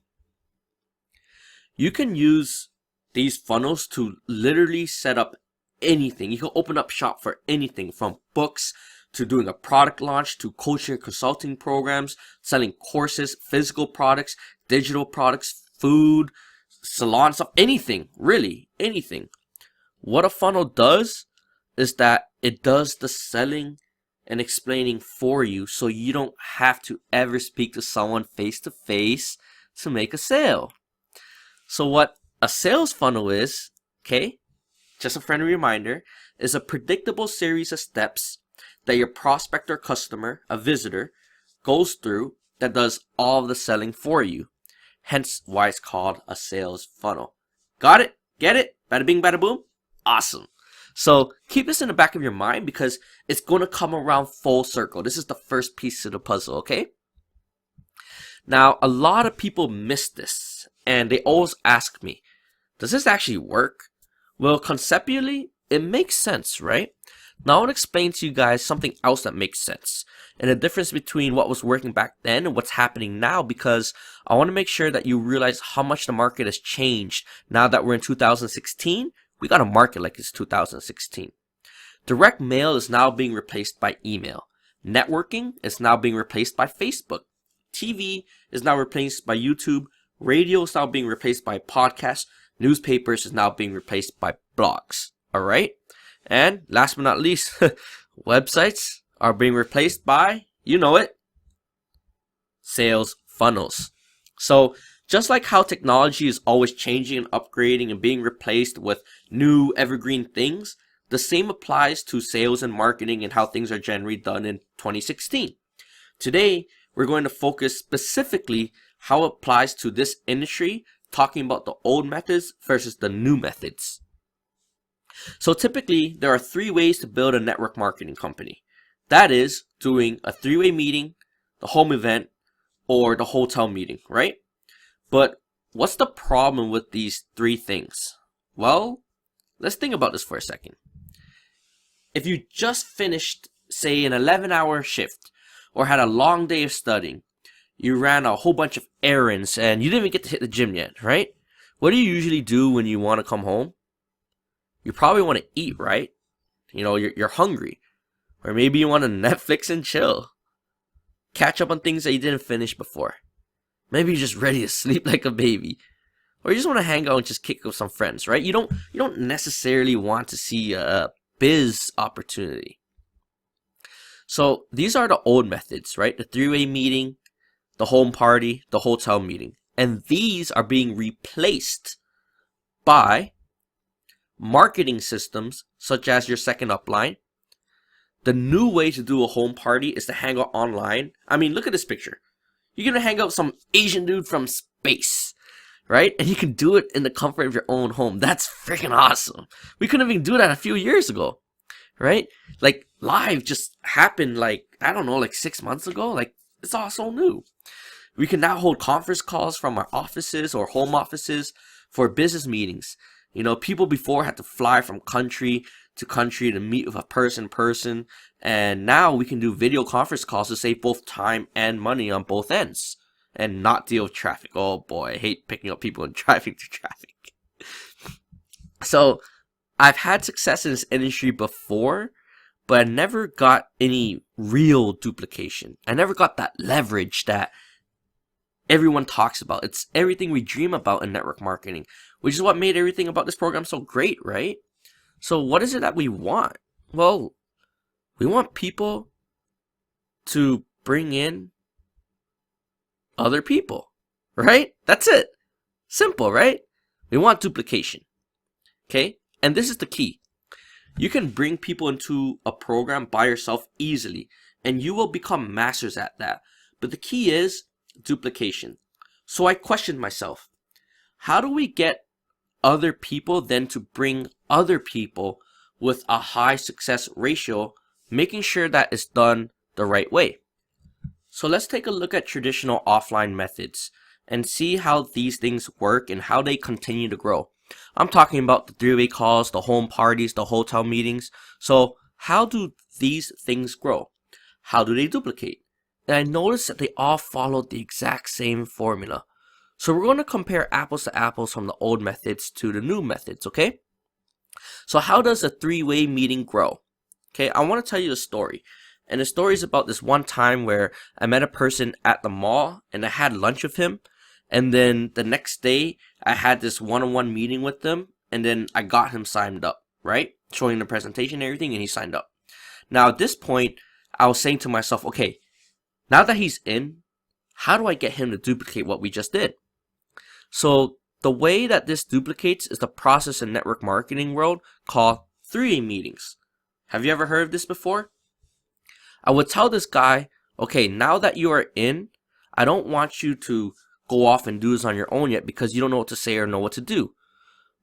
You can use these funnels to literally set up anything. You can open up shop for anything, from books to doing a product launch to coaching and consulting programs, selling courses, physical products, digital products, food, salon stuff, anything, really, anything. What a funnel does is that it does the selling and explaining for you, so you don't have to ever speak to someone face to face to make a sale. So what a sales funnel is, okay, just a friendly reminder, is a predictable series of steps that your prospect or customer, a visitor, goes through that does all the selling for you. Hence why it's called a sales funnel. Got it? Get it? Bada bing, bada boom? Awesome. So keep this in the back of your mind, because it's going to come around full circle. This is the first piece of the puzzle, okay? Now, a lot of people miss this, and they always ask me, does this actually work? Well, conceptually, it makes sense, right? Now I want to explain to you guys something else that makes sense, and the difference between what was working back then and what's happening now, because I want to make sure that you realize how much the market has changed now that we're in 2016. We got a market like it's 2016. Direct mail is now being replaced by email. Networking is now being replaced by Facebook. TV is now replaced by YouTube. Radio is now being replaced by podcasts. Newspapers is now being replaced by blogs. All right? And last but not least, websites are being replaced by, you know it, sales funnels. So just like how technology is always changing and upgrading and being replaced with new evergreen things, the same applies to sales and marketing and how things are generally done in 2016. Today, we're going to focus specifically how it applies to this industry, talking about the old methods versus the new methods. So typically, there are 3 ways to build a network marketing company. That is, doing a 3-way meeting, the home event, or the hotel meeting, right? But what's the problem with these 3 things? Well, let's think about this for a second. If you just finished, say, an 11-hour shift, or had a long day of studying, you ran a whole bunch of errands, and you didn't even get to hit the gym yet, right? What do you usually do when you want to come home? You probably want to eat, right? You know, you're hungry. Or maybe you want to Netflix and chill. Catch up on things that you didn't finish before. Maybe you're just ready to sleep like a baby. Or you just want to hang out and just kick with some friends, right? You don't necessarily want to see a biz opportunity. So these are the old methods, right? The 3-way meeting, the home party, the hotel meeting. And these are being replaced by marketing systems such as your second upline. The new way to do a home party is to hang out online. I mean, look at this picture. You're going to hang out with some Asian dude from space, right? And you can do it in the comfort of your own home. That's freaking awesome. We couldn't even do that a few years ago, right? Like, live just happened like, I don't know, like 6 months ago. Like, it's all so new. We can now hold conference calls from our offices or home offices for business meetings. You know, people before had to fly from country to meet with a person, and now we can do video conference calls to save both time and money on both ends and not deal with traffic. Oh boy, I hate picking up people and driving through traffic. So I've had success in this industry before, but I never got any real duplication. I never got that leverage that everyone talks about. It's everything we dream about in network marketing, which is what made everything about this program so great, right? So what is it that we want? Well, we want people to bring in other people, right? That's it. Simple, right? We want duplication. Okay? And this is the key. You can bring people into a program by yourself easily, and you will become masters at that. But the key is duplication. So I questioned myself, how do we get other people then to bring other people with a high success ratio, making sure that it's done the right way? So let's take a look at traditional offline methods and see how these things work and how they continue to grow. I'm talking about the three-way calls, the home parties, the hotel meetings. So how do these things grow? How do they duplicate? And I noticed that they all follow the exact same formula. So we're going to compare apples to apples from the old methods to the new methods, okay? So how does a three-way meeting grow? Okay, I want to tell you a story. And the story is about this one time where I met a person at the mall and I had lunch with him. And then the next day I had this one-on-one meeting with them, and then I got him signed up, right? Showing the presentation and everything, and he signed up. Now at this point, I was saying to myself, okay, now that he's in, how do I get him to duplicate what we just did? So the way that this duplicates is the process in network marketing world called three-way meetings. Have you ever heard of this before? I would tell this guy, okay, now that you are in, I don't want you to go off and do this on your own yet because you don't know what to say or know what to do.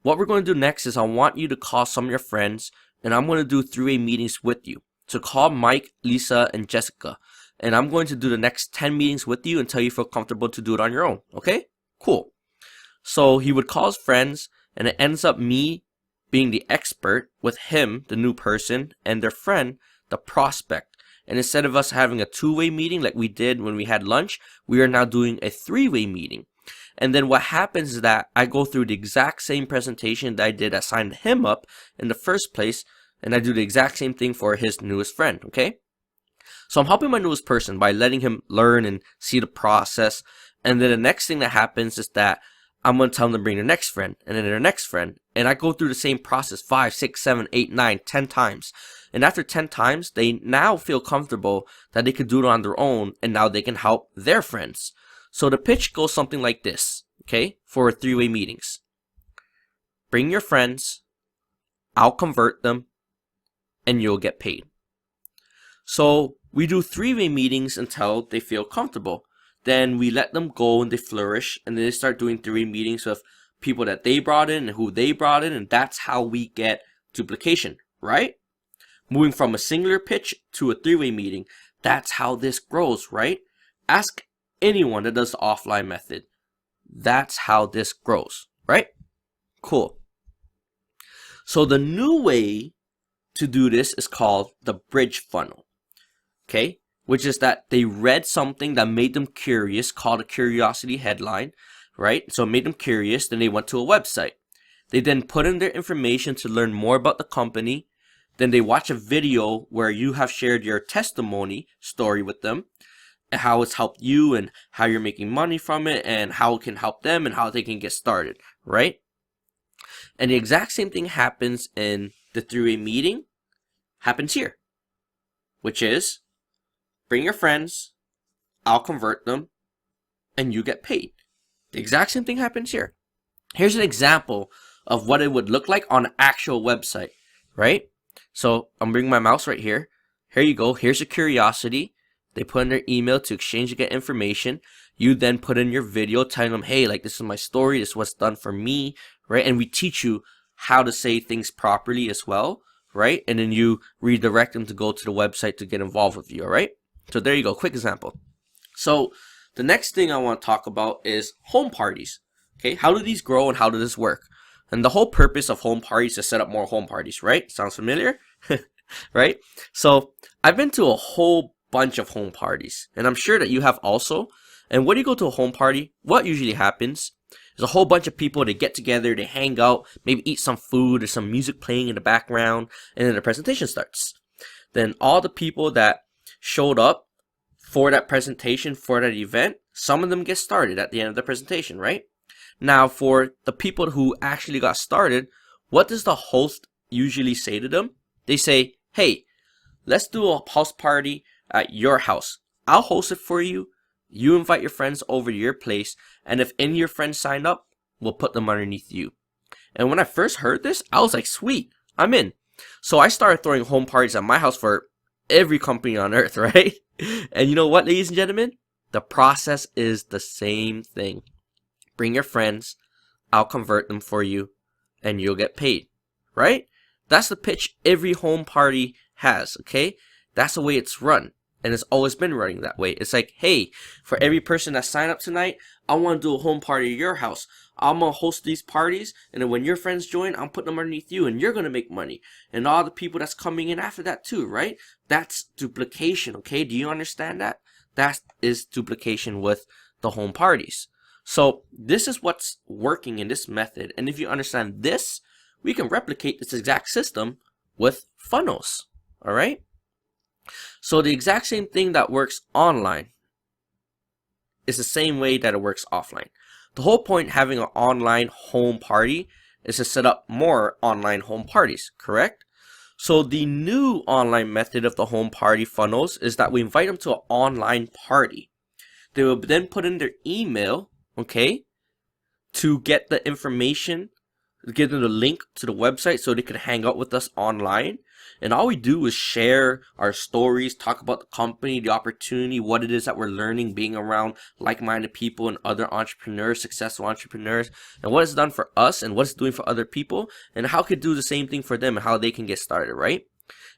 What we're going to do next is I want you to call some of your friends, and I'm going to do three-way meetings with you. So call Mike, Lisa, and Jessica, and I'm going to do the next 10 meetings with you until you feel comfortable to do it on your own. Okay? Cool. So he would call his friends, and it ends up me being the expert with him, the new person, and their friend, the prospect. And instead of us having a two-way meeting like we did when we had lunch, we are now doing a three-way meeting. And then what happens is that I go through the exact same presentation that I did that signed him up in the first place, and I do the exact same thing for his newest friend, okay? So I'm helping my newest person by letting him learn and see the process. And then the next thing that happens is that I'm going to tell them to bring their next friend, and then their next friend. And I go through the same process 5, 6, 7, 8, 9, 10 times. And after 10 times, they now feel comfortable that they could do it on their own, and now they can help their friends. So the pitch goes something like this, okay, for three-way meetings. Bring your friends, I'll convert them, and you'll get paid. So we do three-way meetings until they feel comfortable. Then we let them go and they flourish, and then they start doing three-way meetings with people that they brought in and who they brought in, and that's how we get duplication, right? Moving from a singular pitch to a three-way meeting, that's how this grows, right? Ask anyone that does the offline method. That's how this grows, right? Cool. So the new way to do this is called the bridge funnel, okay? Which is that they read something that made them curious, called a curiosity headline, right? So it made them curious, then they went to a website. They then put in their information to learn more about the company. Then they watch a video where you have shared your testimony story with them, and how it's helped you and how you're making money from it and how it can help them and how they can get started, right? And the exact same thing happens in the three-way meeting, happens here, which is bring your friends, I'll convert them, and you get paid. The exact same thing happens here. Here's an example of what it would look like on an actual website, right? So I'm bringing my mouse right here. Here you go. Here's a curiosity. They put in their email to exchange to get information. You then put in your video telling them, hey, like this is my story. This is what's done for me, right? And we teach you how to say things properly as well, right? And then you redirect them to go to the website to get involved with you, all right? So there you go. Quick example. So the next thing I want to talk about is home parties. Okay, how do these grow and how does this work? And the whole purpose of home parties is to set up more home parties, right? Sounds familiar? Right? So I've been to a whole bunch of home parties, and I'm sure that you have also. And when you go to a home party, what usually happens is a whole bunch of people, they get together, they hang out, maybe eat some food, there's some music playing in the background, and then the presentation starts. Then all the people that showed up for that presentation, for that event, Some of them get started at the end of the presentation, right? Now, for the people who actually got started, what does the host usually say to them? They say, hey, let's do a house party at your house. I'll host it for you. You invite your friends over to your place, and if any of your friends sign up, we'll put them underneath you. And when I first heard this, I was like, sweet, I'm in. So I started throwing home parties at my house for every company on earth, right? And you know what, ladies and gentlemen? The process is the same thing. Bring your friends, I'll convert them for you, and you'll get paid, right? That's the pitch every home party has, okay? That's the way it's run, and it's always been running that way. It's like, hey, for every person that signed up tonight, I want to do a home party at your house. I'm going to host these parties, and then when your friends join, I'm putting them underneath you, and you're going to make money. And all the people that's coming in after that too, right? That's duplication, okay? Do you understand that? That is duplication with the home parties. So this is what's working in this method. And if you understand this, we can replicate this exact system with funnels. All right. So the exact same thing that works online is the same way that it works offline. The whole point having an online home party is to set up more online home parties, correct? So the new online method of the home party funnels is that we invite them to an online party. They will then put in their email, okay, to get the information, give them the link to the website so they can hang out with us online. And all we do is share our stories, talk about the company, the opportunity, what it is that we're learning, being around like-minded people and other entrepreneurs, successful entrepreneurs, and what it's done for us and what it's doing for other people, and how it could do the same thing for them and how they can get started, right?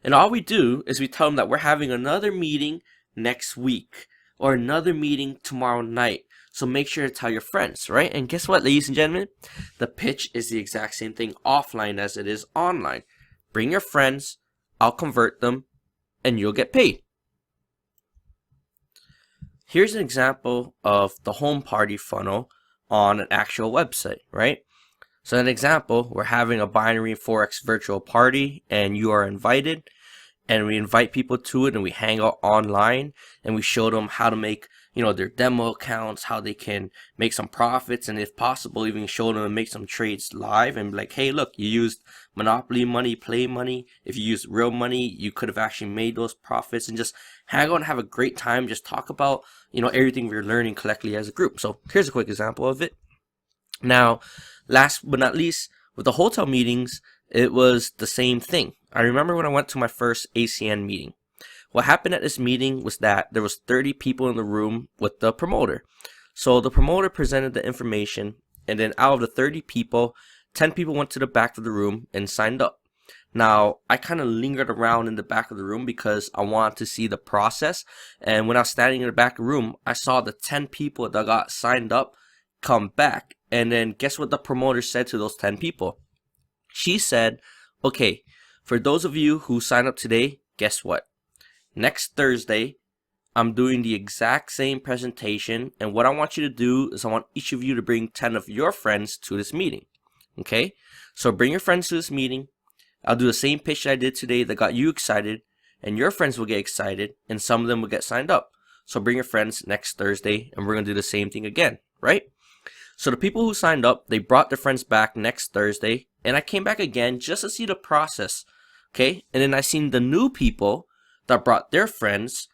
And all we do is we tell them that we're having another meeting next week or another meeting tomorrow night. So make sure to tell your friends, right? And guess what, ladies and gentlemen? The pitch is the exact same thing offline as it is online. Bring your friends, I'll convert them, and you'll get paid. Here's an example of the home party funnel on an actual website, right? So an example, we're having a binary Forex virtual party and you are invited, and we invite people to it and we hang out online and we show them how to make, their demo accounts, how they can make some profits, and if possible even show them and make some trades live and be like, hey, look, you used Monopoly money, play money. If you used real money, you could have actually made those profits, and just hang out and have a great time. Just talk about, everything we're learning collectively as a group. So here's a quick example of it. Now, last but not least, with the hotel meetings, it was the same thing. I remember when I went to my first ACN meeting. What happened at this meeting was that there was 30 people in the room with the promoter. So the promoter presented the information, and then out of the 30 people, 10 people went to the back of the room and signed up. Now, I kind of lingered around in the back of the room because I wanted to see the process. And when I was standing in the back of the room, I saw the 10 people that got signed up come back. And then guess what the promoter said to those 10 people? She said, okay, for those of you who signed up today, guess what? Next Thursday, I'm doing the exact same presentation, and what I want you to do is I want each of you to bring 10 of your friends to this meeting, okay? So bring your friends to this meeting. I'll do the same pitch that I did today that got you excited, and your friends will get excited, and some of them will get signed up. So bring your friends next Thursday, and we're going to do the same thing again, right? So the people who signed up, they brought their friends back next Thursday, and I came back again just to see the process, okay? And then I seen the new people that brought their friends,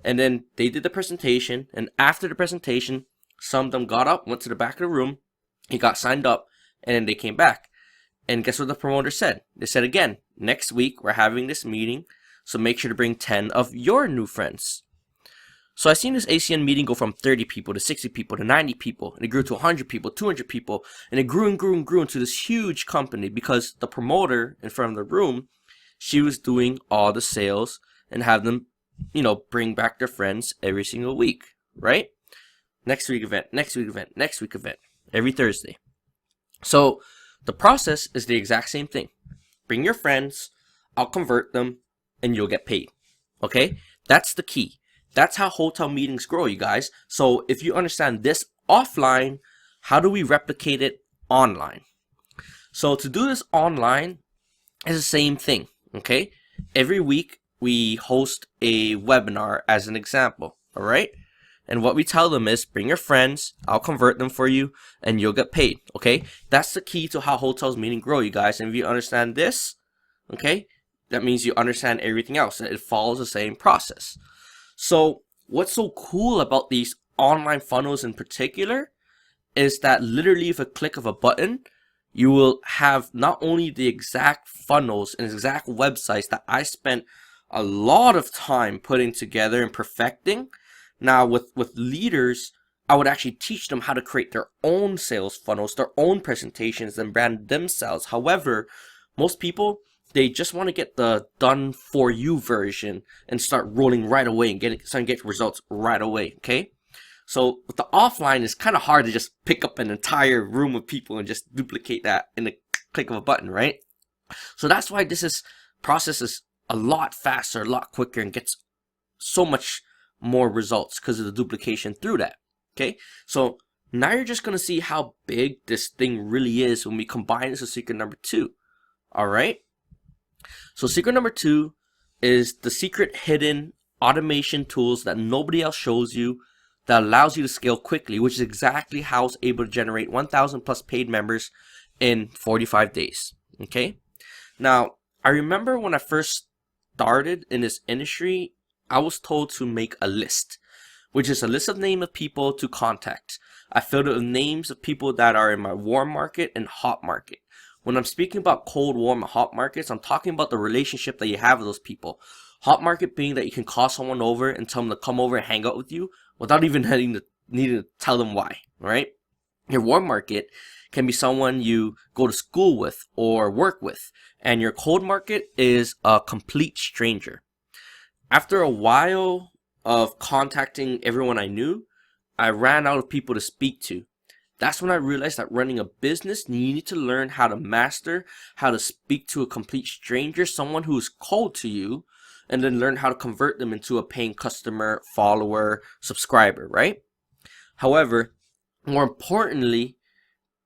and then they did the presentation, and after the presentation, some of them got up, went to the back of the room, he got signed up, and then they came back. And guess what the promoter said? They said again, next week we're having this meeting, so make sure to bring 10 of your new friends. So I seen this ACN meeting go from 30 people to 60 people to 90 people, and it grew to 100 people, 200 people, and it grew and grew and grew into this huge company because the promoter in front of the room, she was doing all the sales and have them, bring back their friends every single week, right? Next week event, next week event, next week event, every Thursday. So the process is the exact same thing. Bring your friends, I'll convert them, and you'll get paid, okay? That's the key. That's how hotel meetings grow, you guys. So if you understand this offline, how do we replicate it online? So to do this online is the same thing, okay? Every week we host a webinar as an example, all right? And what we tell them is, bring your friends, I'll convert them for you, and you'll get paid, okay? That's the key to how hotels meet and grow, you guys. And if you understand this, okay, that means you understand everything else. It follows the same process. So what's so cool about these online funnels in particular is that literally with a click of a button, you will have not only the exact funnels and exact websites that I spent a lot of time putting together and perfecting. Now with leaders, I would actually teach them how to create their own sales funnels, their own presentations, and brand themselves. However, most people, they just want to get the done for you version and start rolling right away and get results right away, okay? So with the offline, it's kind of hard to just pick up an entire room of people and just duplicate that in a click of a button, right? So that's why process is a lot faster, a lot quicker, and gets so much more results because of the duplication through that. Okay, so now you're just gonna see how big this thing really is when we combine this with secret number 2. All right, so secret number 2 is the secret hidden automation tools that nobody else shows you that allows you to scale quickly, which is exactly how I was able to generate 1,000 plus paid members in 45 days. Okay, now I remember when I first started in this industry, I was told to make a list, which is a list of names of people to contact. I filled it with names of people that are in my warm market and hot market. When I'm speaking about cold, warm, and hot markets, I'm talking about the relationship that you have with those people. Hot market being that you can call someone over and tell them to come over and hang out with you without even needing to tell them why, right? Your warm market can be someone you go to school with or work with. And your cold market is a complete stranger. After a while of contacting everyone I knew, I ran out of people to speak to. That's when I realized that running a business, you need to learn how to master how to speak to a complete stranger, someone who is cold to you, and then learn how to convert them into a paying customer, follower, subscriber, right? However, more importantly,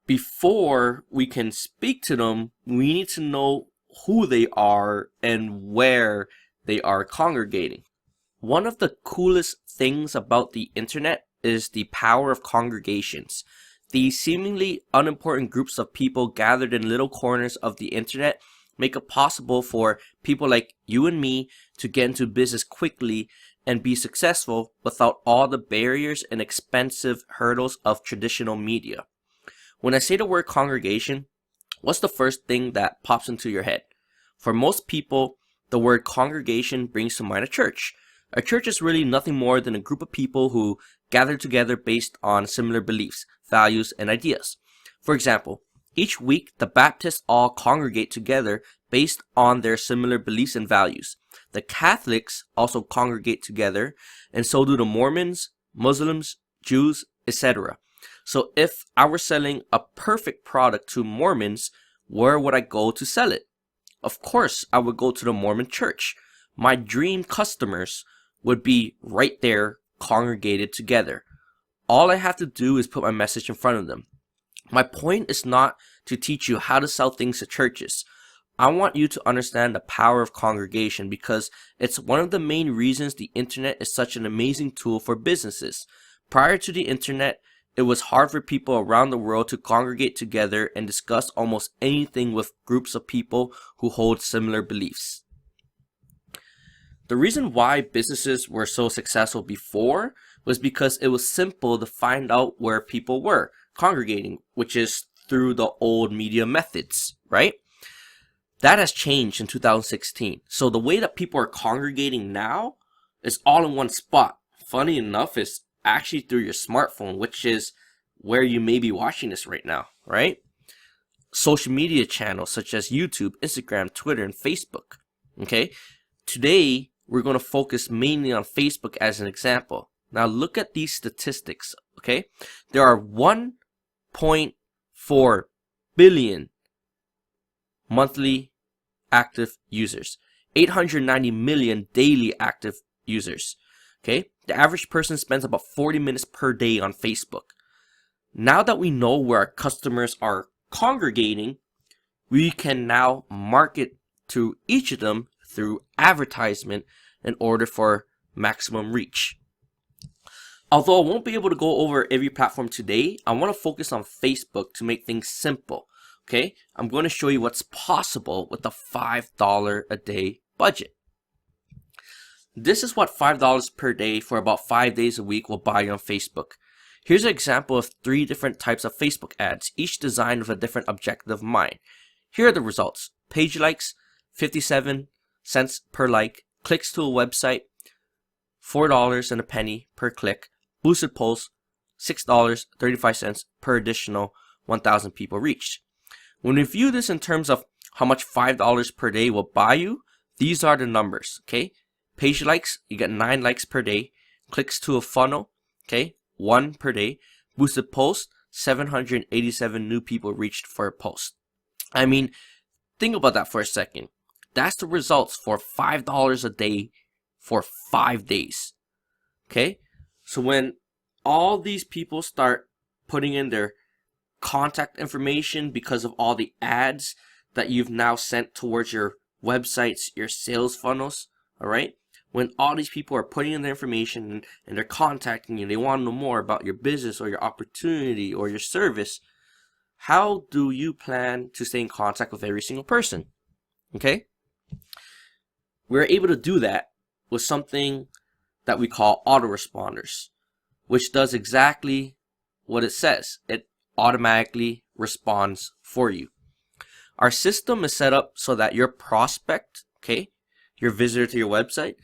before we can speak to them, we need to know who they are and where they are congregating. One of the coolest things about the internet is the power of congregations. These seemingly unimportant groups of people gathered in little corners of the internet make it possible for people like you and me to get into business quickly and be successful without all the barriers and expensive hurdles of traditional media. When I say the word congregation, what's the first thing that pops into your head? For most people, the word congregation brings to mind a church. A church is really nothing more than a group of people who gather together based on similar beliefs, values, and ideas. For example, each week the Baptists all congregate together based on their similar beliefs and values. The Catholics also congregate together, and so do the Mormons, Muslims, Jews, etc. So if I were selling a perfect product to Mormons, where would I go to sell it? Of course, I would go to the Mormon church. My dream customers would be right there, congregated together. All I have to do is put my message in front of them. My point is not to teach you how to sell things to churches. I want you to understand the power of congregation because it's one of the main reasons the internet is such an amazing tool for businesses. Prior to the internet, it was hard for people around the world to congregate together and discuss almost anything with groups of people who hold similar beliefs. The reason why businesses were so successful before was because it was simple to find out where people were congregating, which is through the old media methods, right? That has changed in 2016. So the way that people are congregating now is all in one spot. Funny enough, it's actually through your smartphone, which is where you may be watching this right now, right? Social media channels such as YouTube, Instagram, Twitter, and Facebook, okay? Today, we're going to focus mainly on Facebook as an example. Now look at these statistics, okay? There are 1.4 billion monthly active users, 890 million daily active users, okay? The average person spends about 40 minutes per day on Facebook. Now that we know where our customers are congregating, we can now market to each of them through advertisement in order for maximum reach. Although I won't be able to go over every platform today, I want to focus on Facebook to make things simple. Okay, I'm going to show you what's possible with the $5 a day budget. This is what $5 per day for about 5 days a week will buy you on Facebook. Here's an example of 3 different types of Facebook ads, each designed with a different objective in mind. Here are the results. Page likes, 57 cents per like. Clicks to a website, $4 and a penny per click. Boosted posts, $6.35 per additional 1,000 people reached. When we view this in terms of how much $5 per day will buy you, these are the numbers, okay? Page likes, you get 9 likes per day. Clicks to a funnel, okay, 1 per day. Boosted posts, 787 new people reached for a post. I mean, think about that for a second. That's the results for $5 a day for 5 days, okay? So when all these people start putting in their contact information because of all the ads that you've now sent towards your websites, your sales funnels, all right? When all these people are putting in their information and they're contacting you, they want to know more about your business or your opportunity or your service, how do you plan to stay in contact with every single person? Okay? We're able to do that with something that we call autoresponders, which does exactly what it says. It automatically responds for you. Our system is set up so that your prospect, okay, your visitor to your website,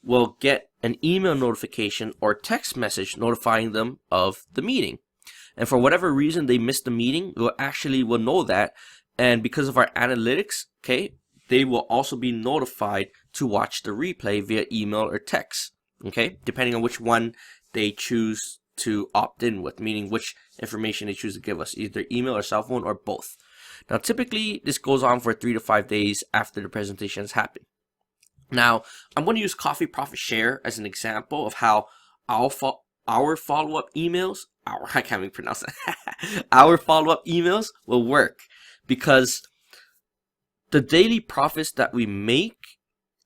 will get an email notification or text message notifying them of the meeting. And for whatever reason they missed the meeting, will know that. And because of our analytics, okay, they will also be notified to watch the replay via email or text, okay, depending on which one they choose to opt in with, meaning which information they choose to give us, either email or cell phone or both. Now, typically, this goes on for 3 to 5 days after the presentation has happened. Now, I'm going to use Coffee Profit Share as an example of how our follow-up emails, I can't even pronounce that, our follow-up emails will work, because the daily profits that we make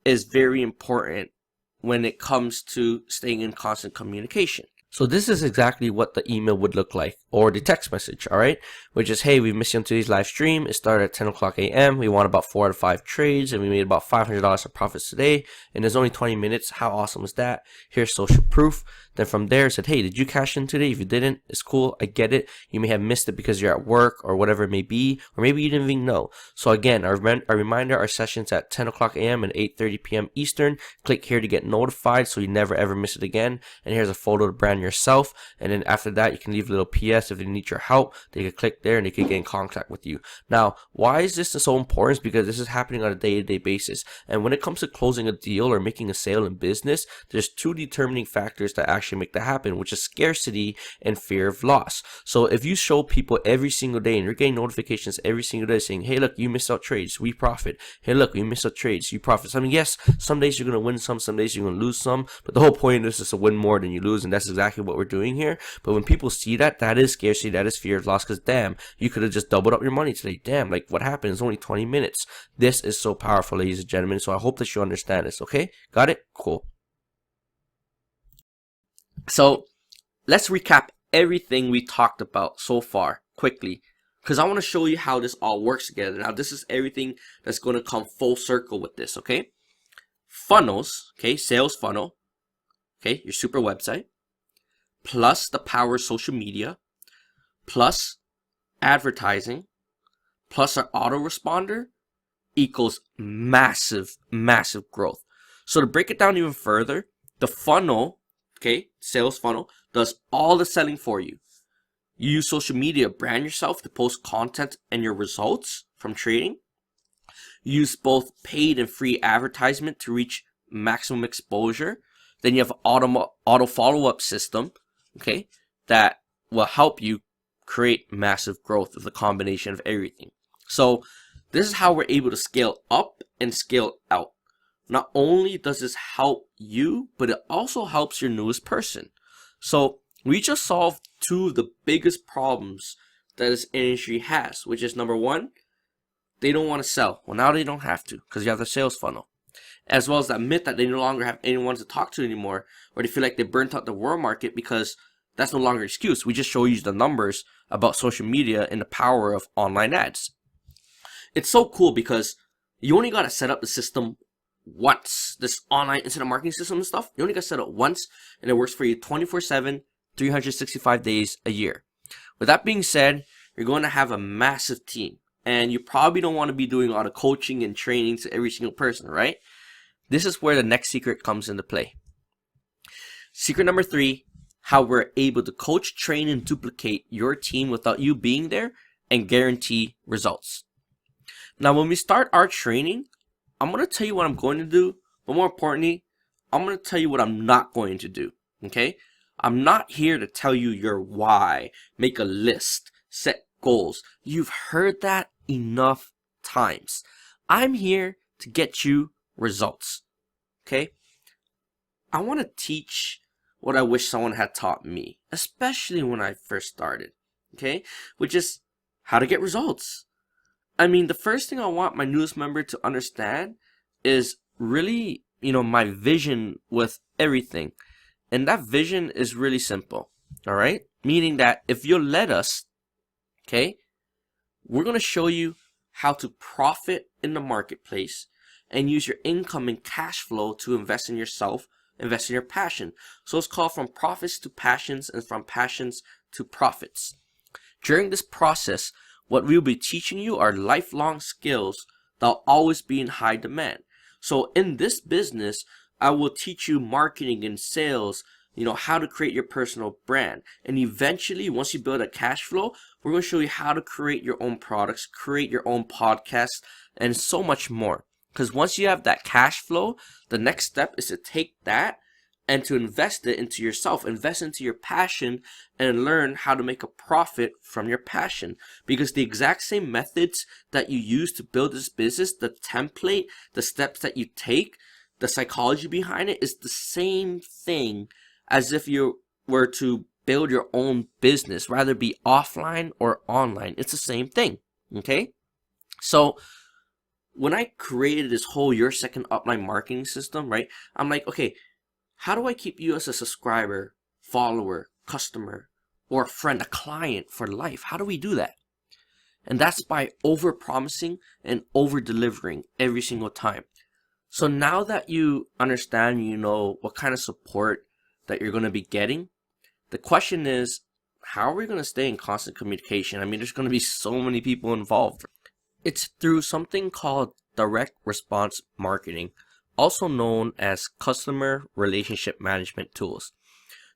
is very important when it comes to staying in constant communication. So this is exactly what the email would look like, or the text message, all right? Which is, hey, we missed you on today's live stream. It started at 10 o'clock a.m. We won about 4 out of 5 trades, and we made about $500 of profits today. And there's only 20 minutes. How awesome is that? Here's social proof. Then from there, it said, hey, did you cash in today? If you didn't, it's cool. I get it. You may have missed it because you're at work or whatever it may be, or maybe you didn't even know. So again, our reminder, our sessions at 10 o'clock a.m. and 8:30 p.m. Eastern. Click here to get notified so you never ever miss it again. And here's a photo to brand yourself. And then after that, you can leave a little PS if they need your help. They can click there and they can get in contact with you. Now, why is this so important? It's because this is happening on a day-to-day basis. And when it comes to closing a deal or making a sale in business, there's 2 determining factors that actually make that happen, which is scarcity and fear of loss. So if you show people every single day and you're getting notifications every single day saying, hey, look, you missed out trades, we profit. Hey, look, you missed out trades, you profit. So, I mean, yes, some days you're going to win some days you're going to lose some, but the whole point of this is to win more than you lose, and that's exactly what we're doing here. But when people see that, that is scarcity, that is fear of loss, because damn, you could have just doubled up your money today. Damn, like what happened? It's only 20 minutes. This is so powerful, ladies and gentlemen. So I hope that you understand this, okay? Got it? Cool. So let's recap everything we talked about so far quickly, because I want to show you how this all works together. Now, this is everything that's going to come full circle with this, okay? Funnels, okay, sales funnel, okay, your super website, plus the power of social media, plus advertising, plus our autoresponder equals massive, massive growth. So to break it down even further, the funnel, okay, sales funnel, does all the selling for you. You use social media, brand yourself to post content and your results from trading. You use both paid and free advertisement to reach maximum exposure. Then you have an auto follow-up system, okay, that will help you create massive growth with a combination of everything. So this is how we're able to scale up and scale out. Not only does this help you, but it also helps your newest person. So we just solved 2 of the biggest problems that this industry has, which is number 1, they don't want to sell. Well, now they don't have to because you have the sales funnel. as well as that myth that they no longer have anyone to talk to anymore, or they feel like they burnt out the world market, because that's no longer an excuse. We just show you the numbers about social media and the power of online ads. It's so cool because you only got to set up the system once. This online internet marketing system and stuff, you only got to set it once, and it works for you 24/7, 365 days a year. With that being said, you're going to have a massive team, and you probably don't want to be doing all the coaching and training to every single person, right? This is where the next secret comes into play. Secret number 3, how we're able to coach, train, and duplicate your team without you being there and guarantee results. Now, when we start our training, I'm going to tell you what I'm going to do, but more importantly, I'm going to tell you what I'm not going to do, okay? I'm not here to tell you your why, make a list, set goals. You've heard that enough times. I'm here to get you results, okay? I want to teach what I wish someone had taught me, especially when I first started, okay? Which is how to get results. I mean, the first thing I want my newest member to understand is really, my vision with everything. And that vision is really simple, all right? Meaning that if you'll let us, okay, we're going to show you how to profit in the marketplace and use your income and cash flow to invest in yourself, invest in your passion. So it's called from profits to passions and from passions to profits. During this process, what we'll be teaching you are lifelong skills that'll always be in high demand. So in this business, I will teach you marketing and sales, how to create your personal brand. And eventually, once you build a cash flow, we're going to show you how to create your own products, create your own podcasts, and so much more. Because once you have that cash flow, the next step is to take that and to invest it into yourself, invest into your passion, and learn how to make a profit from your passion. Because the exact same methods that you use to build this business, the template, the steps that you take, the psychology behind it is the same thing as if you were to build your own business, rather be offline or online. It's the same thing, okay? So when I created this whole Your Second Upline marketing system, right, I'm like, okay, how do I keep you as a subscriber, follower, customer, or a friend, a client for life? How do we do that? And that's by over-promising and over-delivering every single time. So now that you understand, what kind of support that you're going to be getting, the question is, how are we going to stay in constant communication? I mean, there's going to be so many people involved. It's through something called direct response marketing, also known as customer relationship management tools.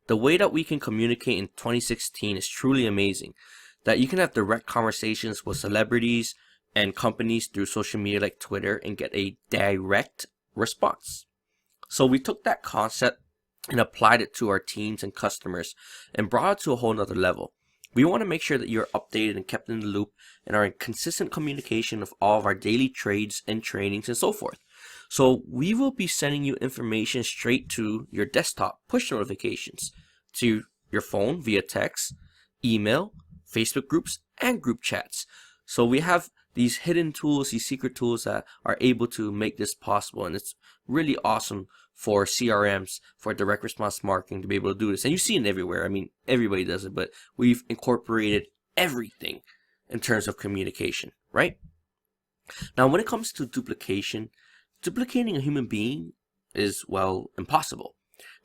The way that we can communicate in 2016 is truly amazing. That you can have direct conversations with celebrities and companies through social media like Twitter and get a direct response. So we took that concept and applied it to our teams and customers and brought it to a whole nother level. We want to make sure that you're updated and kept in the loop and are in consistent communication of all of our daily trades and trainings and so forth. So we will be sending you information straight to your desktop, push notifications to your phone via text, email, Facebook groups, and group chats. So we have these hidden tools, these secret tools that are able to make this possible. And it's really awesome for CRMs, for direct response marketing to be able to do this. And you see it everywhere. I mean, everybody does it, but we've incorporated everything in terms of communication, right? Now, when it comes to duplication, duplicating a human being is, impossible.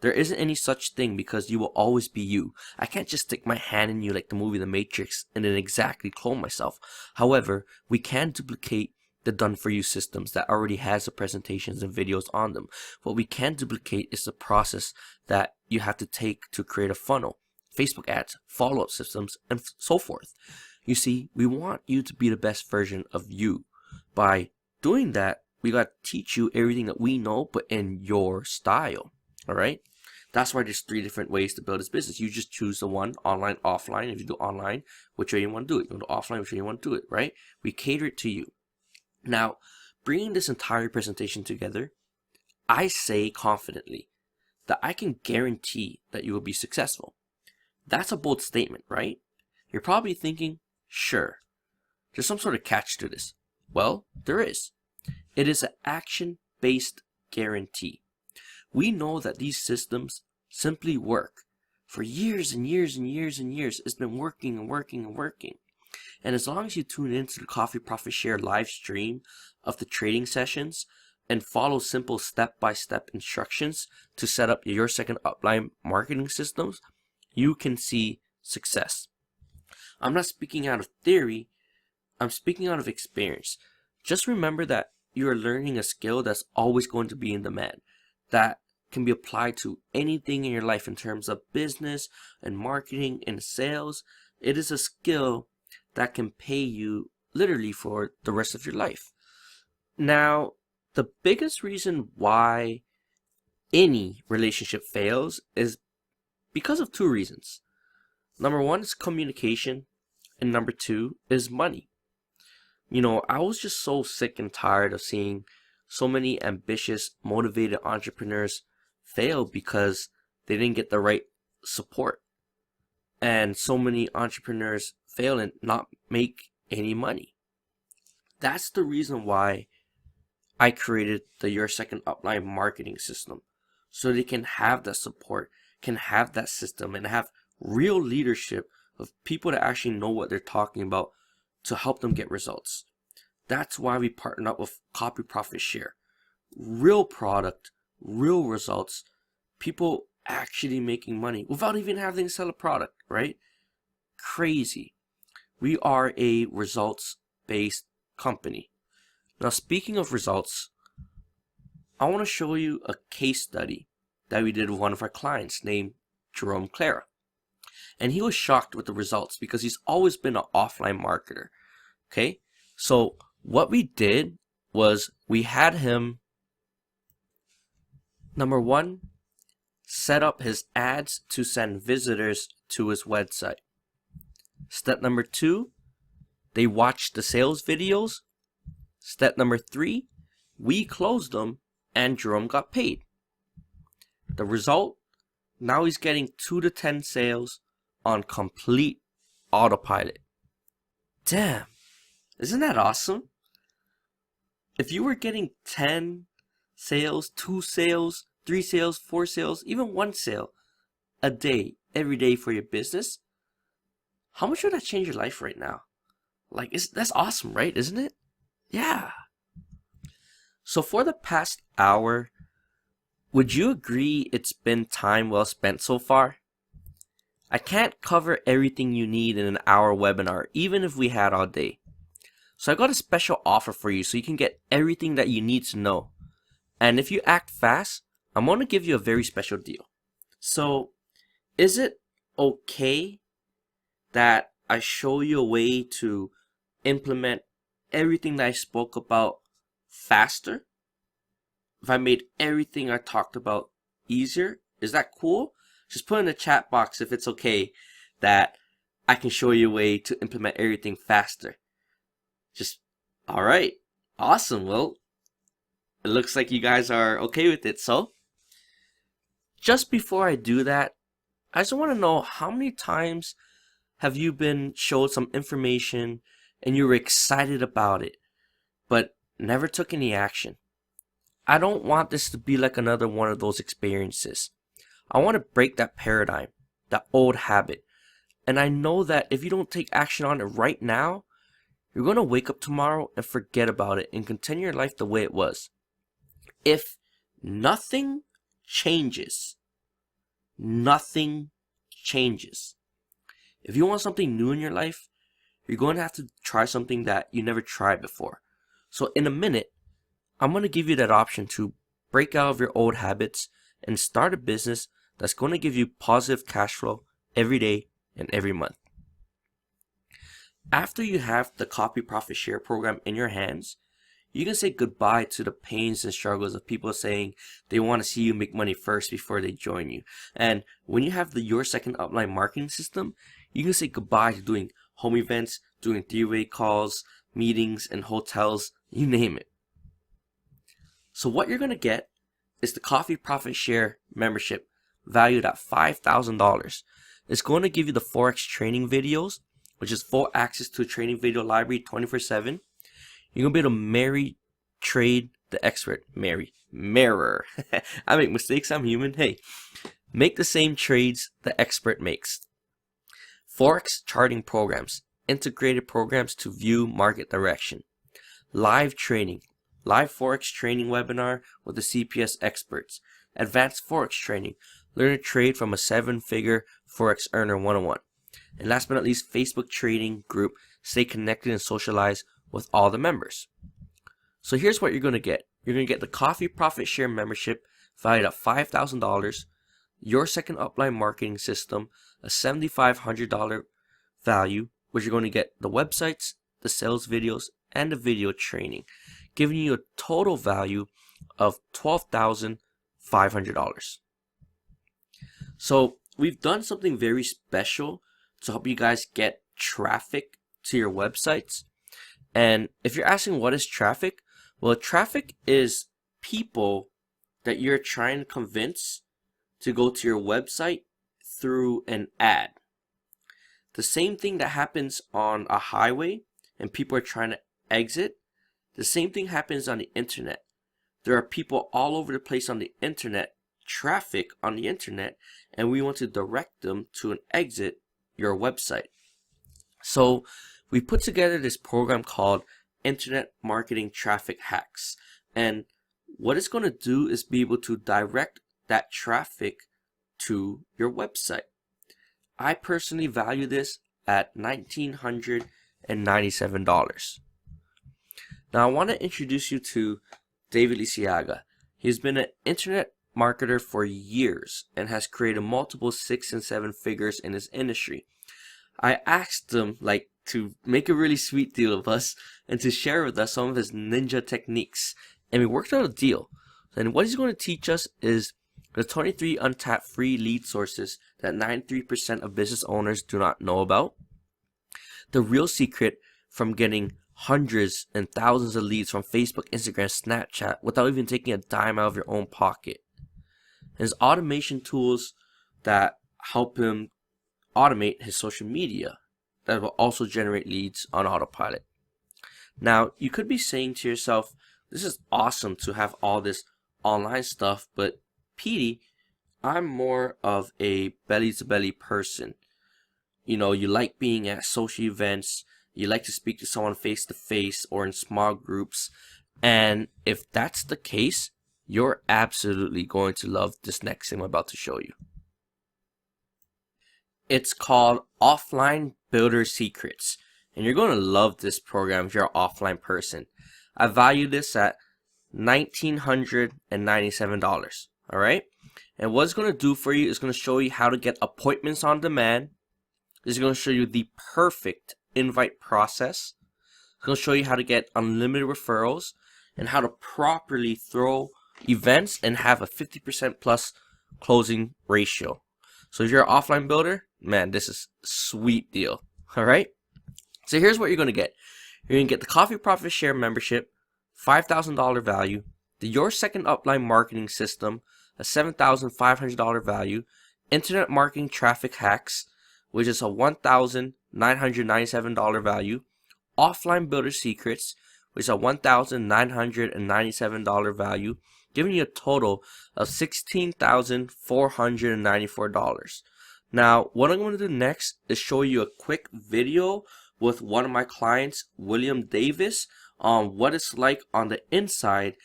There isn't any such thing because you will always be you. I can't just stick my hand in you like the movie The Matrix and then exactly clone myself. However, we can duplicate the done-for-you systems that already has the presentations and videos on them. What we can duplicate is the process that you have to take to create a funnel, Facebook ads, follow-up systems, and so forth. You see, we want you to be the best version of you. By doing that, we got to teach you everything that we know, but in your style. All right. That's why there's 3 different ways to build this business. You just choose the one, online, offline. If you do online, which way you want to do it. You want to do offline, which way you want to do it, right? We cater it to you. Now, bringing this entire presentation together, I say confidently that I can guarantee that you will be successful. That's a bold statement, right? You're probably thinking, sure, there's some sort of catch to this. Well, there is. It is an action-based guarantee. We know that these systems simply work. For years and years and years and years, it's been working and working and working. And as long as you tune into the Coffee Profit Share live stream of the trading sessions and follow simple step-by-step instructions to set up your second upline marketing systems, you can see success. I'm not speaking out of theory, I'm speaking out of experience. Just remember that you are learning a skill that's always going to be in demand, that can be applied to anything in your life in terms of business and marketing and sales. It is a skill that can pay you literally for the rest of your life. Now, the biggest reason why any relationship fails is because of two reasons. Number one is communication, and number two is money. You know, I was just so sick and tired of seeing so many ambitious, motivated entrepreneurs fail because they didn't get the right support. And so many entrepreneurs fail and not make any money. That's the reason why I created the Your Second Upline marketing system. So they can have that support, can have that system, and have real leadership of people that actually know what they're talking about to help them get results. That's why we partnered up with Copy Profit Share. Real product, real results, people actually making money without even having to sell a product, right? Crazy. We are a results-based company. Now, speaking of results, I want to show you a case study that we did with one of our clients named Jerome Clara. And he was shocked with the results because he's always been an offline marketer. Okay, so what we did was we had him, number one, set up his ads to send visitors to his website. Step number two, they watched the sales videos. Step number three, we closed them and Jerome got paid. The result, now he's getting 2 to 10 sales on complete autopilot. Damn, isn't that awesome? If you were getting 10 sales, 2 sales, 3 sales, 4 sales, even 1 sale a day, every day for your business, how much would that change your life right now? Like, that's awesome, right? Isn't it? Yeah. So for the past hour, would you agree it's been time well spent so far? I can't cover everything you need in an hour webinar, even if we had all day. So I got a special offer for you so you can get everything that you need to know. And if you act fast, I'm going to give you a very special deal. So, is it okay that I show you a way to implement everything that I spoke about faster? If I made everything I talked about easier, is that cool? Just put in the chat box if it's okay that I can show you a way to implement everything faster. Just, alright, awesome. Well, it looks like you guys are okay with it. So, just before I do that, I just want to know, how many times have you been showed some information and you were excited about it, but never took any action? I don't want this to be like another one of those experiences. I want to break that paradigm, that old habit. And I know that if you don't take action on it right now, you're going to wake up tomorrow and forget about it and continue your life the way it was. If nothing changes, nothing changes. If you want something new in your life, you're going to have to try something that you never tried before. So in a minute, I'm going to give you that option to break out of your old habits and start a business that's going to give you positive cash flow every day and every month. After you have the Copy Profit Share program in your hands, you can say goodbye to the pains and struggles of people saying they want to see you make money first before they join you. And when you have Your Second Upline marketing system, you can say goodbye to doing home events, doing 3-way calls, meetings, and hotels, you name it. So what you're going to get is the Coffee Profit Share membership valued at $5,000. It's going to give you the Forex training videos, which is full access to a training video library 24/7. You're going to be able to marry, trade, the expert. Mirror. I make mistakes, I'm human. Hey, make the same trades the expert makes. Forex charting programs, integrated programs to view market direction. Live training, live Forex training webinar with the CPS experts. Advanced Forex training, learn to trade from a 7-figure Forex earner 101. And last but not least, Facebook trading group, stay connected and socialize with all the members. So here's what you're going to get. You're going to get the Coffee Profit Share membership valued at $5,000, your second Upline marketing system, a $7,500 value, which you're going to get the websites, the sales videos, and the video training, giving you a total value of $12,500. So we've done something very special to help you guys get traffic to your websites. And if you're asking what is traffic, well, traffic is people that you're trying to convince to go to your website through an ad. The same thing that happens on a highway and people are trying to exit, the same thing happens on the internet. There are people all over the place on the internet, traffic on the internet, and we want to direct them to an exit, your website. So we put together this program called Internet Marketing Traffic Hacks. And what it's going to do is be able to direct that traffic to your website. I personally value this at $1,997. Now I want to introduce you to David Lisiaga. He's been an internet marketer for years and has created multiple 6 and 7 figures in his industry. I asked him to make a really sweet deal with us and to share with us some of his ninja techniques, and we worked out a deal. And what he's going to teach us is the 23 untapped free lead sources that 93% of business owners do not know about. The real secret from getting hundreds and thousands of leads from Facebook, Instagram, Snapchat without even taking a dime out of your own pocket. His automation tools that help him automate his social media that will also generate leads on autopilot. Now, you could be saying to yourself, this is awesome to have all this online stuff, but Petey, I'm more of a belly-to-belly person. You know, you like being at social events, you like to speak to someone face-to-face or in small groups, and if that's the case, you're absolutely going to love this next thing I'm about to show you. It's called Offline Builder Secrets, and you're going to love this program if you're an offline person. I value this at $1,997. All right, and what it's going to do for you is going to show you how to get appointments on demand. It's going to show you the perfect invite process. It's going to show you how to get unlimited referrals and how to properly throw events and have a 50% plus closing ratio. So if you're an offline builder, man, this is a sweet deal. All right, so here's what you're going to get. You're going to get the Coffee Profit Share membership, $5,000 value, the Your Second Upline marketing system, a $7,500 value, Internet Marketing Traffic Hacks, which is a $1,997 value, Offline Builder Secrets, which is a $1,997 value, giving you a total of $16,494. Now, what I'm going to do next is show you a quick video with one of my clients, William Davis, on what it's like on the inside.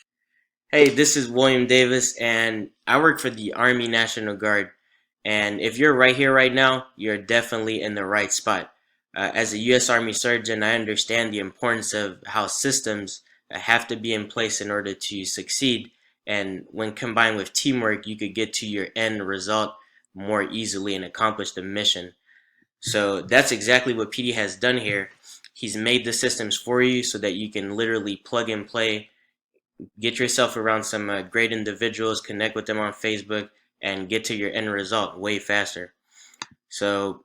Hey, this is William Davis, and I work for the Army National Guard. And if you're right here right now, you're definitely in the right spot. As a U.S. Army surgeon, I understand the importance of how systems have to be in place in order to succeed. And when combined with teamwork, you could get to your end result more easily and accomplish the mission. So that's exactly what PD has done here. He's made the systems for you so that you can literally plug and play, get yourself around some great individuals, connect with them on Facebook, and get to your end result way faster. So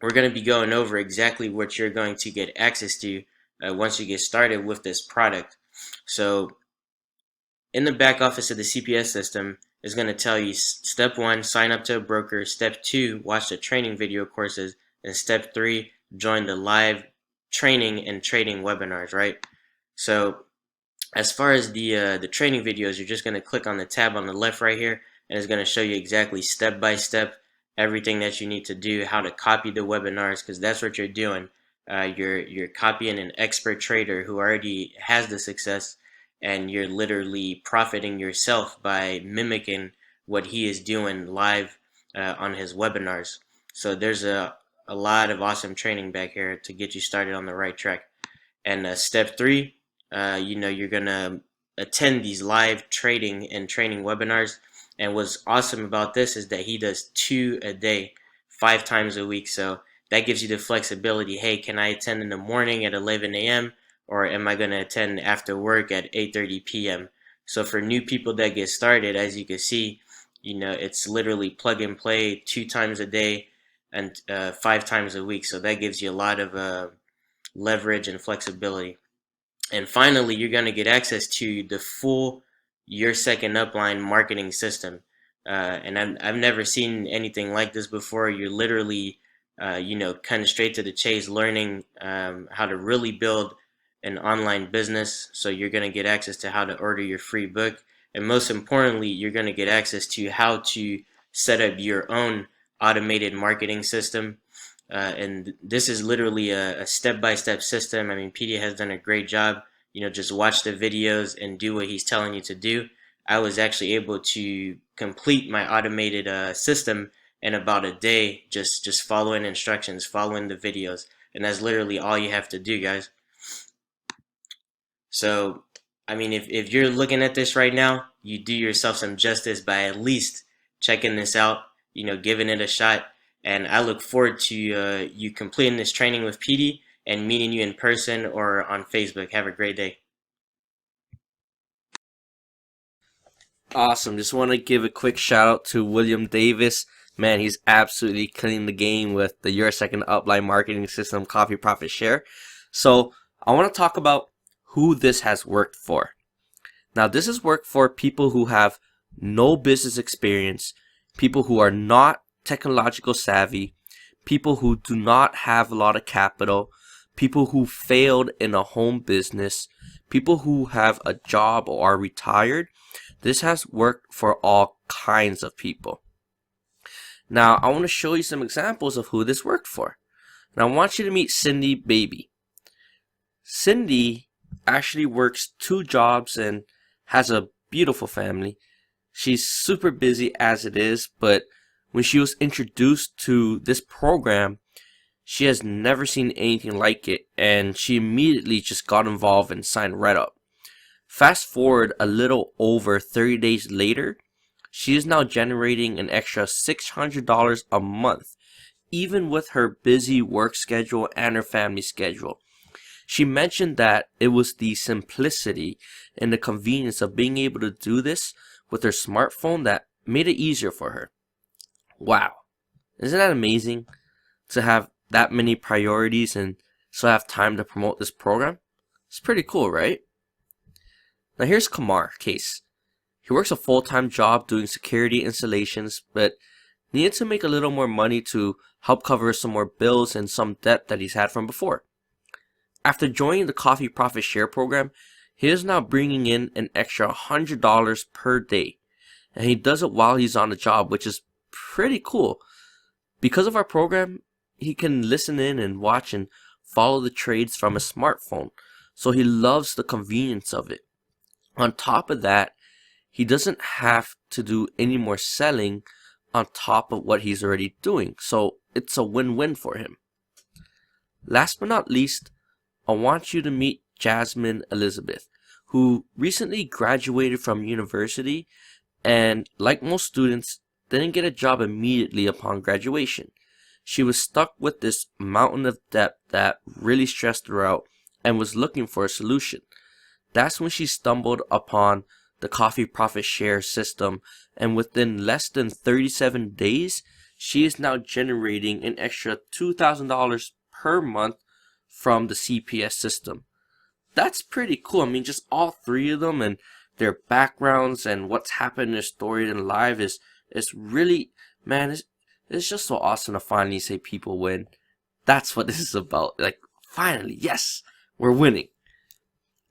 we're going to be going over exactly what you're going to get access to once you get started with this product. So in the back office of the CPS system is going to tell you step 1, sign up to a broker, step 2, watch the training video courses, and step 3, join the live training and trading webinars, right? So As far as the training videos, you're just going to click on the tab on the left right here, and it's going to show you exactly step by step everything that you need to do, how to copy the webinars, because that's what you're doing. You're copying an expert trader who already has the success, and you're literally profiting yourself by mimicking what he is doing live on his webinars. So there's a lot of awesome training back here to get you started on the right track. And step three, you're gonna attend these live trading and training webinars. And what's awesome about this is that he does 2 a day, 5 times a week. So that gives you the flexibility. Hey, can I attend in the morning at 11 a.m. or am I gonna attend after work at 8:30 p.m.? So for new people that get started, as you can see, it's literally plug and play 2 times a day and 5 times a week. So that gives you a lot of leverage and flexibility. And finally, you're going to get access to the full Your Second Upline marketing system. And I've never seen anything like this before. You're literally, kind of straight to the chase, learning how to really build an online business. So you're going to get access to how to order your free book. And most importantly, you're going to get access to how to set up your own automated marketing system. And this is literally a step-by-step system. I mean, PD has done a great job. Just watch the videos and do what he's telling you to do. I was actually able to complete my automated system in about a day, just following instructions, following the videos. And that's literally all you have to do, guys. So, I mean, if you're looking at this right now, you do yourself some justice by at least checking this out, giving it a shot. And I look forward to you completing this training with PD and meeting you in person or on Facebook. Have a great day. Awesome. Just want to give a quick shout out to William Davis. Man, he's absolutely killing the game with the Your Second Upline marketing system, Copy Profit Share. So I want to talk about who this has worked for. Now, this has worked for people who have no business experience, people who are not technological savvy, people who do not have a lot of capital, people who failed in a home business, people who have a job or are retired. This has worked for all kinds of people. Now, I want to show you some examples of who this worked for. And I want you to meet Cindy Baby. Cindy actually works 2 jobs and has a beautiful family. She's super busy as it is, but when she was introduced to this program, she has never seen anything like it, and she immediately just got involved and signed right up. Fast forward a little over 30 days later, she is now generating an extra $600 a month, even with her busy work schedule and her family schedule. She mentioned that it was the simplicity and the convenience of being able to do this with her smartphone that made it easier for her. Wow, isn't that amazing to have that many priorities and still have time to promote this program? It's pretty cool, right? Now here's Kamar case. He works a full-time job doing security installations, but needed to make a little more money to help cover some more bills and some debt that he's had from before. After joining the Coffee Profit Share program, he is now bringing in an extra $100 per day. And he does it while he's on the job, which is pretty cool. Because of our program, he can listen in and watch and follow the trades from a smartphone. So he loves the convenience of it. On top of that, he doesn't have to do any more selling on top of what he's already doing. So it's a win-win for him. Last but not least, I want you to meet Jasmine Elizabeth, who recently graduated from university and, like most students, didn't get a job immediately upon graduation. She was stuck with this mountain of debt that really stressed her out and was looking for a solution. That's when she stumbled upon the Coffee Profit Share system, and within less than 37 days, she is now generating an extra $2,000 per month from the CPS system. That's pretty cool. I mean, just all 3 of them and their backgrounds and what's happened in their story and life is really, man, it's just so awesome to finally say people win. That's what this is about. Like, finally, yes, we're winning.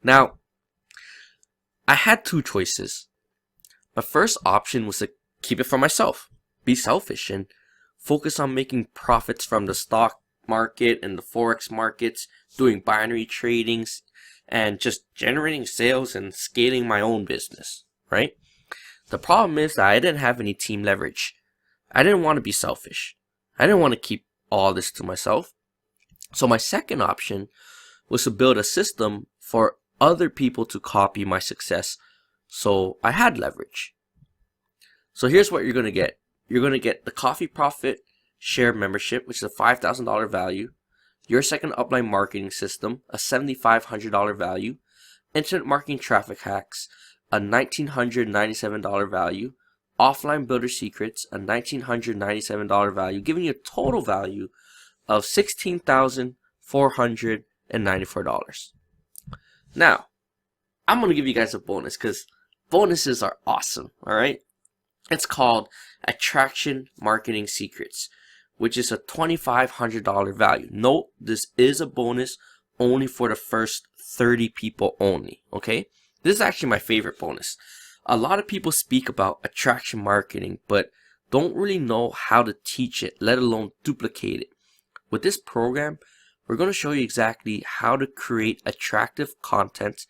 Now, I had two choices. My first option was to keep it for myself, be selfish, and focus on making profits from the stock market and the forex markets, doing binary tradings, and just generating sales and scaling my own business, right? The problem is that I didn't have any team leverage. I didn't want to be selfish. I didn't want to keep all this to myself. So my second option was to build a system for other people to copy my success. So I had leverage. So here's what you're going to get. You're going to get the Coffee Profit Share membership, which is a $5,000 value. Your second Upline marketing system, a $7,500 value. Internet marketing traffic hacks, a $1,997 value. Offline builder secrets, a $1,997 value, giving you a total value of $16,494. Now, I'm going to give you guys a bonus because bonuses are awesome, all right? It's called Attraction Marketing Secrets, which is a $2,500 value. Note, this is a bonus only for the first 30 people only, okay? This is actually my favorite bonus. A lot of people speak about attraction marketing, but don't really know how to teach it, let alone duplicate it. With this program, we're going to show you exactly how to create attractive content,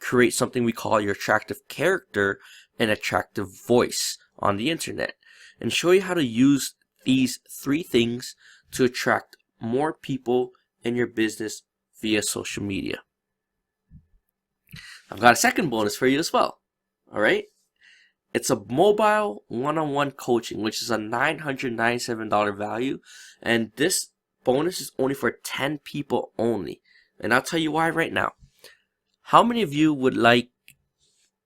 create something we call your attractive character and attractive voice on the internet, and show you how to use these three things to attract more people in your business via social media. I've got a second bonus for you as well. All right. It's a mobile one-on-one coaching, which is a $997 value. And this bonus is only for 10 people only. And I'll tell you why right now. How many of you would like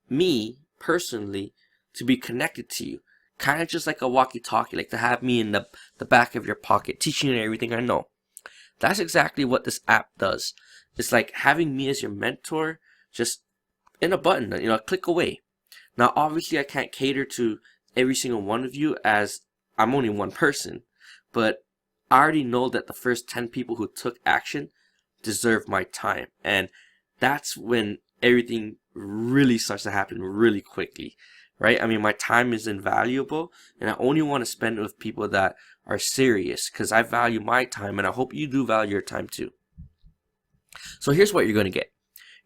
me personally to be connected to you? Kind of just like a walkie-talkie, like to have me in the back of your pocket, teaching you everything I know. That's exactly what this app does. It's like having me as your mentor, just in a button, a click away. Now, obviously, I can't cater to every single one of you as I'm only one person, but I already know that the first 10 people who took action deserve my time. And that's when everything really starts to happen really quickly, right? I mean, my time is invaluable, and I only want to spend it with people that are serious because I value my time, and I hope you do value your time too. So here's what you're going to get.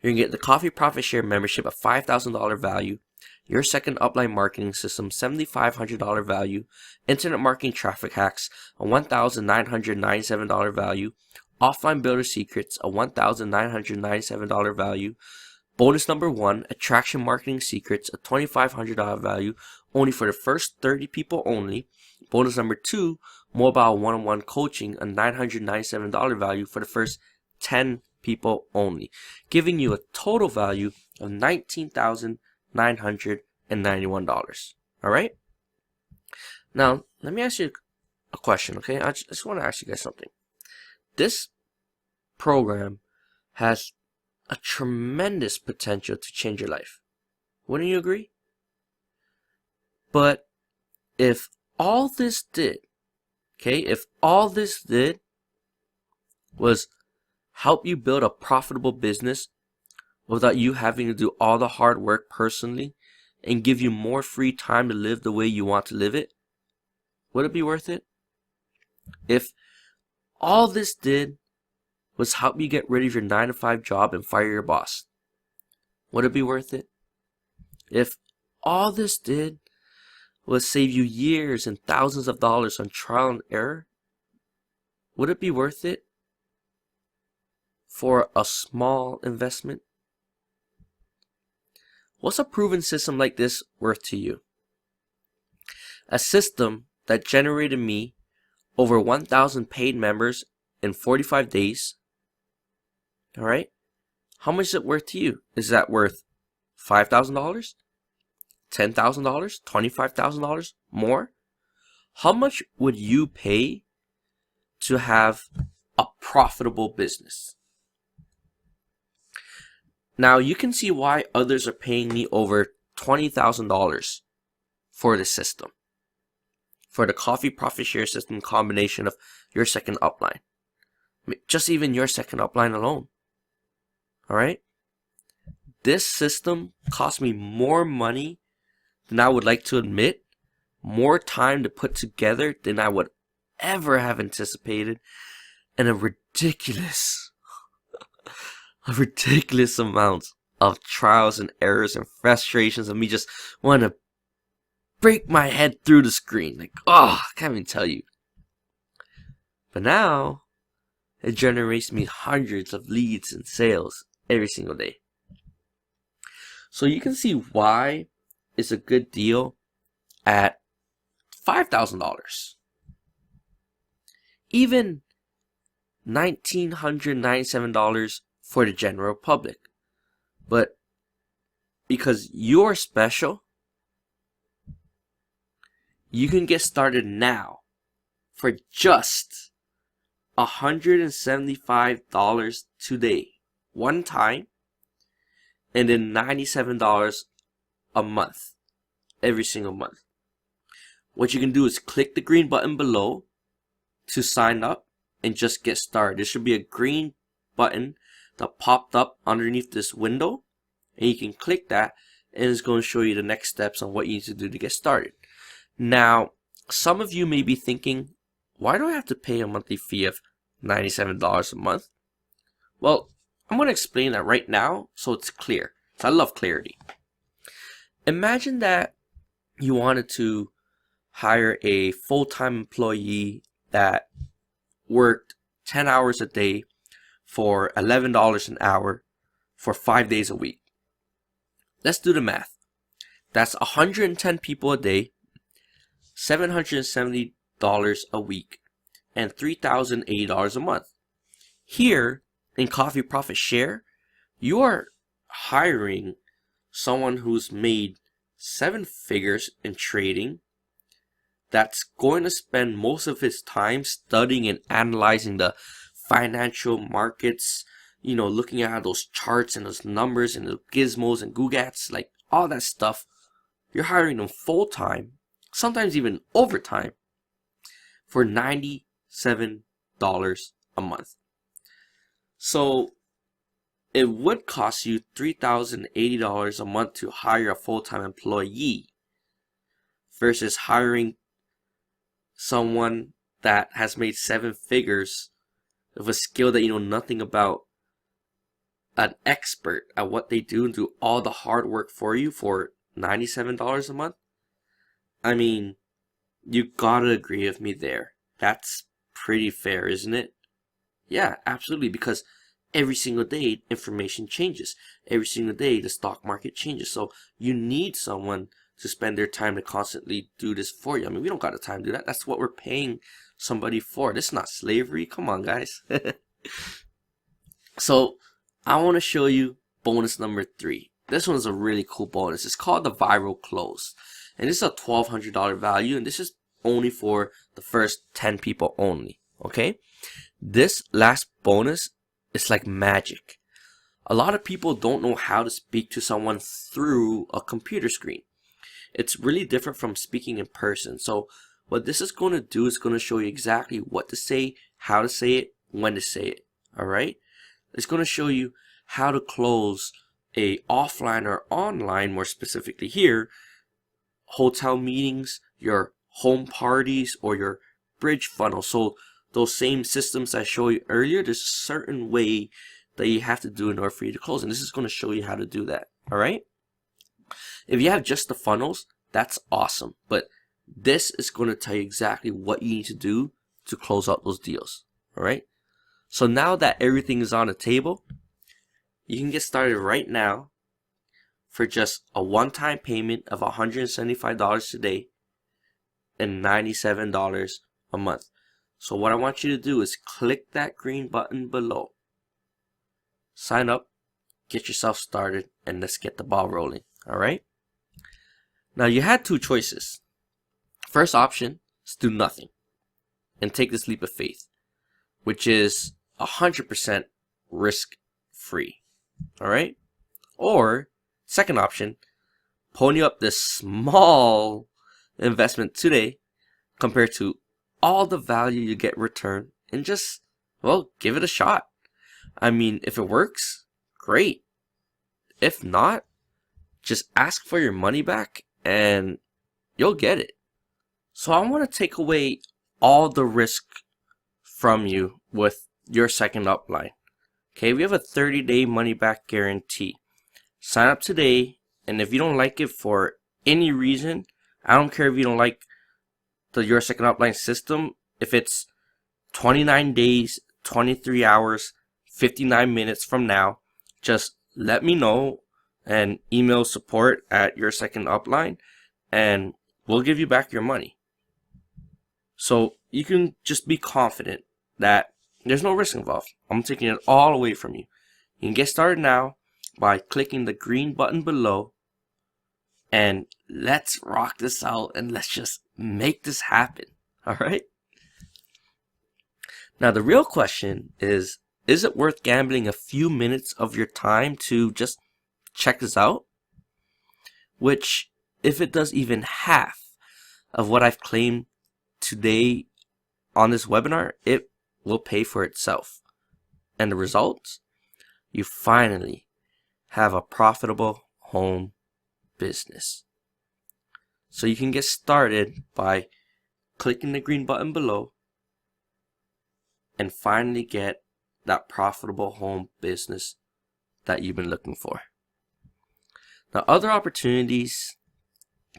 You're going to get the Coffee Profit Share membership, a $5,000 value. Your second Upline marketing system, $7,500 value. Internet marketing traffic hacks, a $1,997 value. Offline builder secrets, a $1,997 value. Bonus number 1, attraction marketing secrets, a $2,500 value, only for the first 30 people only. Bonus number 2, mobile one-on-one coaching, a $997 value for the first 10 people only, giving you a total value of $19,991. All right. Now, let me ask you a question, okay? I just want to ask you guys something. This program has a tremendous potential to change your life. Wouldn't you agree? But if all this did, was help you build a profitable business without you having to do all the hard work personally and give you more free time to live the way you want to live it, would it be worth it? If all this did was help you get rid of your 9-to-5 job and fire your boss, would it be worth it? If all this did was save you years and thousands of dollars on trial and error, would it be worth it for a small investment? What's a proven system like this worth to you? A system that generated me over 1,000 paid members in 45 days. All right. How much is it worth to you? Is that worth $5,000? $10,000? $25,000? More? How much would you pay to have a profitable business? Now, you can see why others are paying me over $20,000 for the system. For the Coffee Profit Share system combination of your second upline. Just even your second upline alone. Alright? this system cost me more money than I would like to admit, more time to put together than I would ever have anticipated, and a ridiculous amount of trials and errors and frustrations of me just wanting to break my head through the screen. Like, oh, I can't even tell you. But now, it generates me hundreds of leads and sales every single day. So you can see why it's a good deal at $5,000. Even $1,997 for the general public. But because you're special, you can get started now for just $175 today, one time, and then $97 a month, every single month. What you can do is click the green button below to sign up and just get started. There should be a green button that popped up underneath this window, and you can click that, and it's going to show you the next steps on what you need to do to get started. Now, some of you may be thinking, why do I have to pay a monthly fee of $97 a month? Well, I'm going to explain that right now so it's clear. So I love clarity. Imagine that you wanted to hire a full-time employee that worked 10 hours a day for $11 an hour for 5 days a week. Let's do the math. That's 110 people a day, $770 a week, and $3,080 a month. Here in Coffee Profit Share, you are hiring someone who's made 7 figures in trading, that's going to spend most of his time studying and analyzing the financial markets, you know, looking at those charts and those numbers and the gizmos and googats, like all that stuff. You're hiring them full time, sometimes even overtime, for $97 a month. So it would cost you $3,080 a month to hire a full-time employee versus hiring someone that has made 7 figures of a skill that you know nothing about, an expert at what they do and do all the hard work for you for $97 a month. I mean, you gotta agree with me there. That's pretty fair, isn't it? Yeah, absolutely, because every single day information changes. Every single day the stock market changes. So you need someone to spend their time to constantly do this for you. I mean, we don't got the time to do that. That's what we're paying somebody for. This is not slavery. Come on, guys. So I want to show you bonus number 3. This one is a really cool bonus. It's called the Viral Close. And this is a $1,200 value. And this is only for the first 10 people only. Okay? This last bonus is like magic. A lot of people don't know how to speak to someone through a computer screen. It's really different from speaking in person. So what this is going to do is going to show you exactly what to say, how to say it, when to say it. Alright? It's going to show you how to close a offline or online, more specifically here, hotel meetings, your home parties, or your bridge funnel. So those same systems I showed you earlier, there's a certain way that you have to do in order for you to close. And this is going to show you how to do that. Alright? If you have just the funnels, that's awesome. But this is going to tell you exactly what you need to do to close out those deals. Alright? So now that everything is on the table, you can get started right now for just a one-time payment of $175 today and $97 a month. So what I want you to do is click that green button below. Sign up, get yourself started, and let's get the ball rolling. Alright? Now you had 2 choices. First option is do nothing and take this leap of faith, which is 100% risk free. Alright? Or second option, pony up this small investment today compared to all the value you get returned and just, well, give it a shot. I mean, if it works, great. If not, just ask for your money back and you'll get it. So I want to take away all the risk from you with your second upline. Okay, we have a 30-day money back guarantee. Sign up today, and if you don't like it for any reason, I don't care if you don't like your second upline system, if it's 29 days, 23 hours, 59 minutes from now, just let me know and email support at your second upline and we'll give you back your money. So you can just be confident that there's no risk involved. I'm taking it all away from you. You can get started now by clicking the green button below, and let's rock this out and let's just make this happen. All right? Now the real question is it worth gambling a few minutes of your time to just check this out? Which, if it does even half of what I've claimed today on this webinar, it will pay for itself. And the results? You finally have a profitable home business. So you can get started by clicking the green button below and finally get that profitable home business that you've been looking for. Now, other opportunities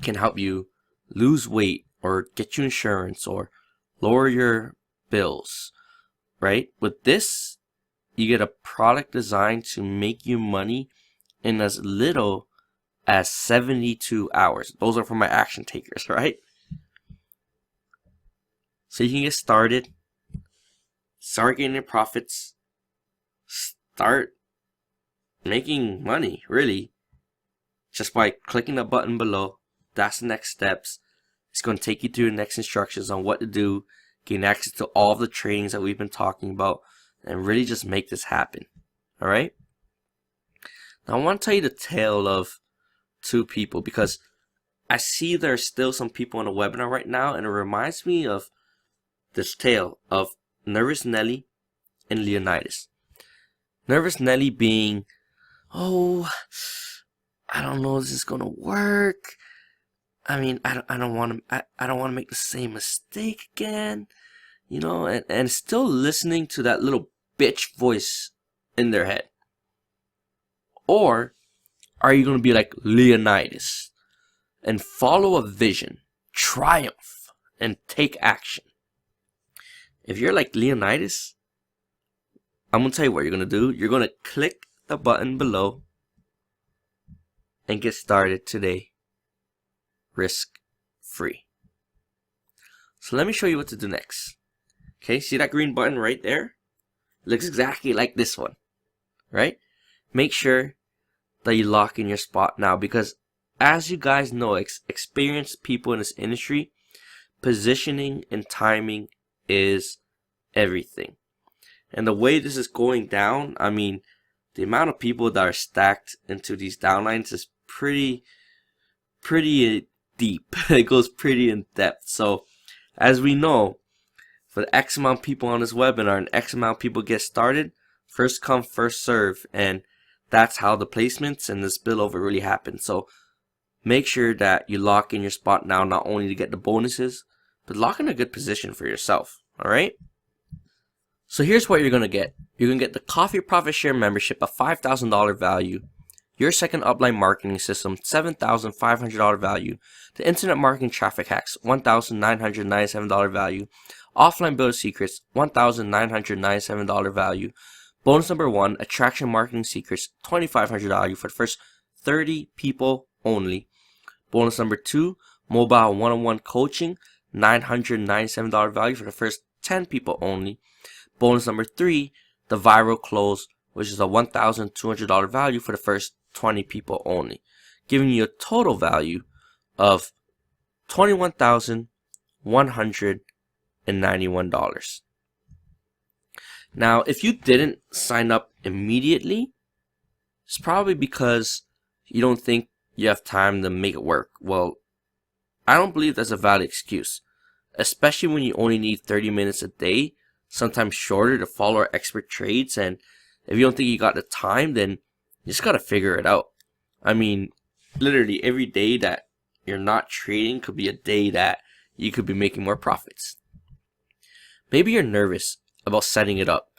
can help you lose weight or get you insurance or lower your bills, right? With this, you get a product designed to make you money in as little as 72 hours. Those are for my action takers, right? So you can get started, start getting your profits, start making money, really, just by clicking the button below. That's the next steps. It's going to take you through the next instructions on what to do, gain access to all of the trainings that we've been talking about, and really just make this happen. All right? Now, I want to tell you the tale of two people, because I see there are still some people on the webinar right now, and it reminds me of this tale of Nervous Nelly and Leonidas. Nervous Nelly being, oh, I don't know if this is gonna work. I mean, I don't want to make the same mistake again, you know, and still listening to that little bitch voice in their head. Or are you gonna be like Leonidas and follow a vision, triumph, and take action? If you're like Leonidas, I'm going to tell you what you're going to do. You're going to click the button below and get started today, risk-free. So let me show you what to do next. Okay, see that green button right there? Looks exactly like this one, right? Make sure that you lock in your spot now, because as you guys know, experienced people in this industry, positioning and timing is everything. And the way this is going down, I mean, the amount of people that are stacked into these downlines is pretty deep. It goes pretty in depth. So as we know, for the X amount of people on this webinar and X amount of people get started, first come, first serve. And that's how the placements and the spillover really happen. So make sure that you lock in your spot now, not only to get the bonuses, but lock in a good position for yourself. All right? So here's what you're going to get. You're going to get the Coffee Profit Share membership, a $5,000 value. Your second upline marketing system, $7,500 value. The internet marketing traffic hacks, $1,997 value. Offline builder secrets, $1,997 value. Bonus number 1, attraction marketing secrets, $2,500 value for the first 30 people only. Bonus number 2, mobile one-on-one coaching, $997 value for the first 10 people only. Bonus number 3, the viral close, which is a $1,200 value for the first 20 people only, giving you a total value of $21,191. Now, if you didn't sign up immediately, it's probably because you don't think you have time to make it work. Well, I don't believe that's a valid excuse, especially when you only need 30 minutes a day, sometimes shorter, to follow our expert trades. And if you don't think you got the time, then you just got to figure it out. I mean, literally every day that you're not trading could be a day that you could be making more profits. Maybe you're nervous about setting it up.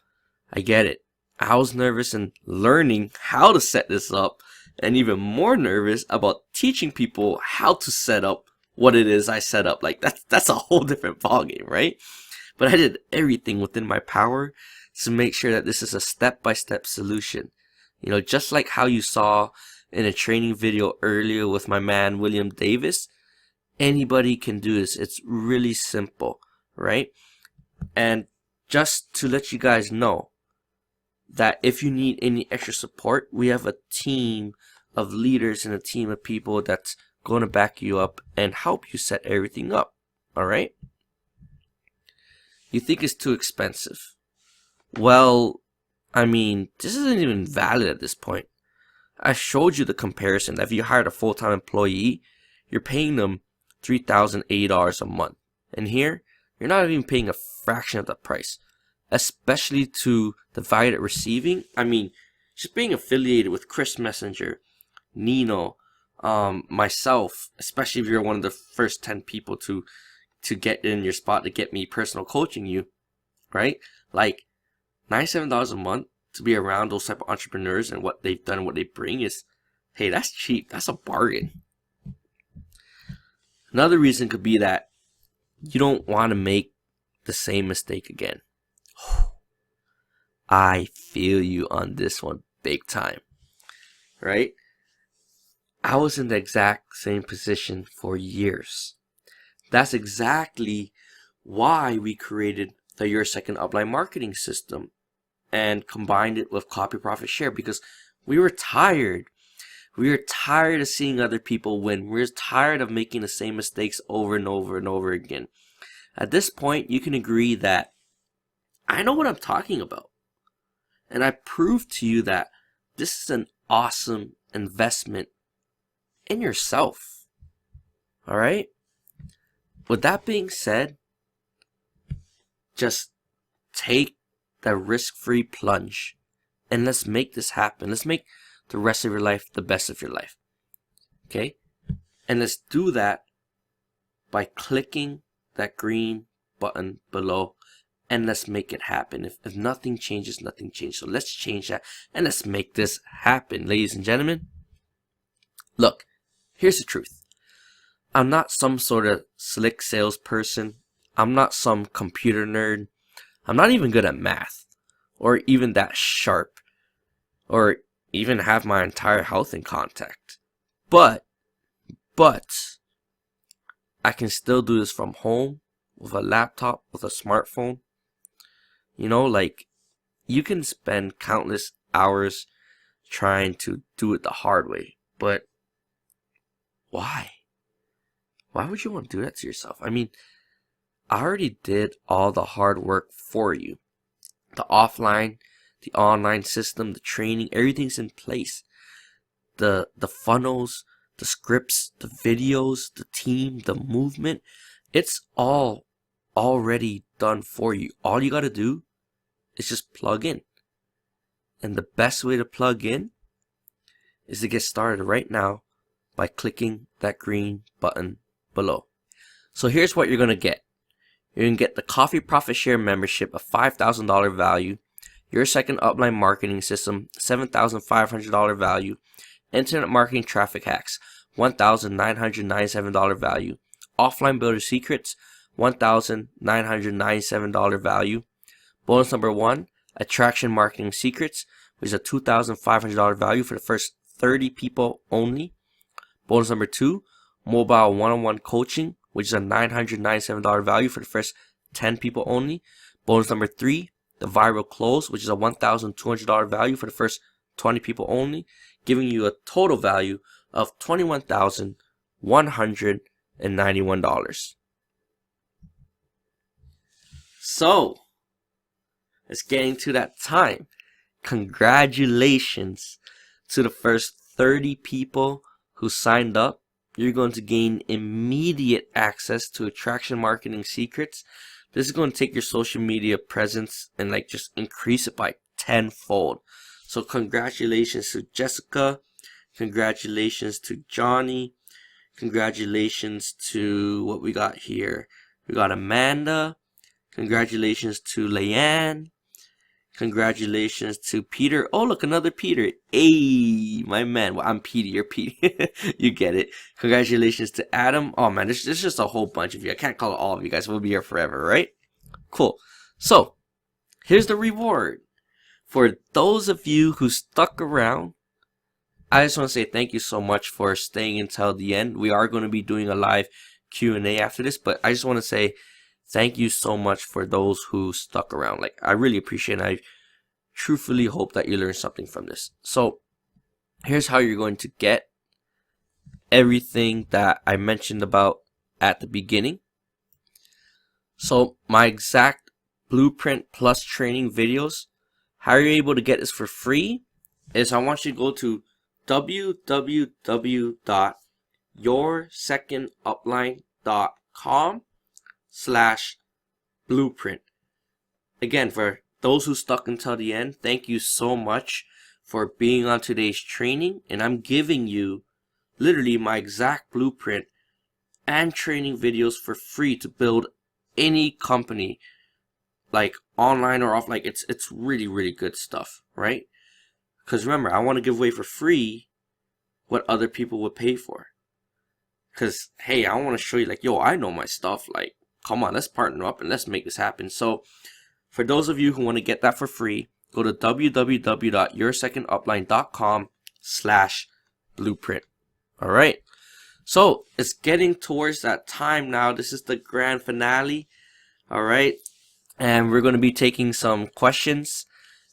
I get it. I was nervous in learning how to set this up, and even more nervous about teaching people how to set up what it is I set up. Like that's a whole different ballgame, right? But I did everything within my power to make sure that this is a step-by-step solution. You know, just like how you saw in a training video earlier with my man William Davis, anybody can do this. It's really simple, right? And just to let you guys know that if you need any extra support, we have a team of leaders and a team of people that's going to back you up and help you set everything up. All right? You think it's too expensive. Well, I mean, this isn't even valid at this point. I showed you the comparison. If you hired a full-time employee, you're paying them $3,080 a month. And here, you're not even paying a fraction of the price. Especially to the value that receiving. I mean, just being affiliated with Chris Messenger, Nino, myself, especially if you're one of the first 10 people to get in your spot to get me personal coaching you, right? Like $97 a month to be around those type of entrepreneurs and what they've done and what they bring is, hey, that's cheap. That's a bargain. Another reason could be that you don't want to make the same mistake again. I feel you on this one big time, right? I was in the exact same position for years. That's exactly why we created the Your Second Upline marketing system and combined it with Copy Profit Share, because we were tired. We were tired of seeing other people win. We were tired of making the same mistakes over and over and over again. At this point, you can agree that I know what I'm talking about. And I proved to you that this is an awesome investment in yourself. All right? With that being said, just take the risk-free plunge and let's make this happen. Let's make the rest of your life the best of your life. Okay? And let's do that by clicking that green button below. And let's make it happen. If nothing changes, nothing changes. So let's change that and let's make this happen, ladies and gentlemen. Look, here's the truth. I'm not some sort of slick salesperson. I'm not some computer nerd. I'm not even good at math or even that sharp or even have my entire health in contact. But I can still do this from home with a laptop, with a smartphone. You know, like, you can spend countless hours trying to do it the hard way, but why? Why would you want to do that to yourself? I mean, I already did all the hard work for you. The offline, the online system, the training, everything's in place. The funnels, the scripts, the videos, the team, the movement, it's all already done for you. All you got to do is just plug in. And the best way to plug in is to get started right now by clicking that green button below. So here's what you're going to get. You're going to get the Coffee Profit Share membership of $5,000 value, Your Second Upline marketing system, $7,500 value, internet marketing traffic hacks, $1,997 value, offline builder secrets, $1,997 value. Bonus number 1, attraction marketing secrets, which is a $2,500 value for the first 30 people only. Bonus number 2, mobile one-on-one coaching, which is a $997 value for the first 10 people only. Bonus number 3, the viral close, which is a $1,200 value for the first 20 people only, giving you a total value of $21,191. So, it's getting to that time. Congratulations to the first 30 people who signed up. You're going to gain immediate access to attraction marketing secrets. This is going to take your social media presence and like just increase it by tenfold. So congratulations to Jessica, Congratulations to Johnny. Congratulations to what we got here. We got Amanda. Congratulations to Leanne. Congratulations to Peter. Oh, look, another Peter. Hey, my man. Well, I'm Petey. You're Petey. You get it. Congratulations to Adam. Oh, man, there's just a whole bunch of you. I can't call all of you guys. We'll be here forever, right? Cool. So, here's the reward. For those of you who stuck around, I just want to say thank you so much for staying until the end. We are going to be doing a live Q&A after this, but I just want to say thank you so much for those who stuck around. Like, I really appreciate it. I truthfully hope that you learned something from this. So, here's how you're going to get everything that I mentioned about at the beginning. So, my exact Blueprint Plus training videos, how you're able to get this for free is I want you to go to www.yoursecondupline.com/blueprint. Again, for those who stuck until the end, thank you so much for being on today's training. And I'm giving you literally my exact blueprint and training videos for free to build any company, like online or off. Like, it's really, really good stuff, right? Because remember, I want to give away for free what other people would pay for. Because, hey, I want to show you, like, yo, I know my stuff. Like, come on, let's partner up and let's make this happen. So, for those of you who want to get that for free, go to www.yoursecondupline.com/blueprint. All right. So, it's getting towards that time now. This is the grand finale. All right. And we're going to be taking some questions.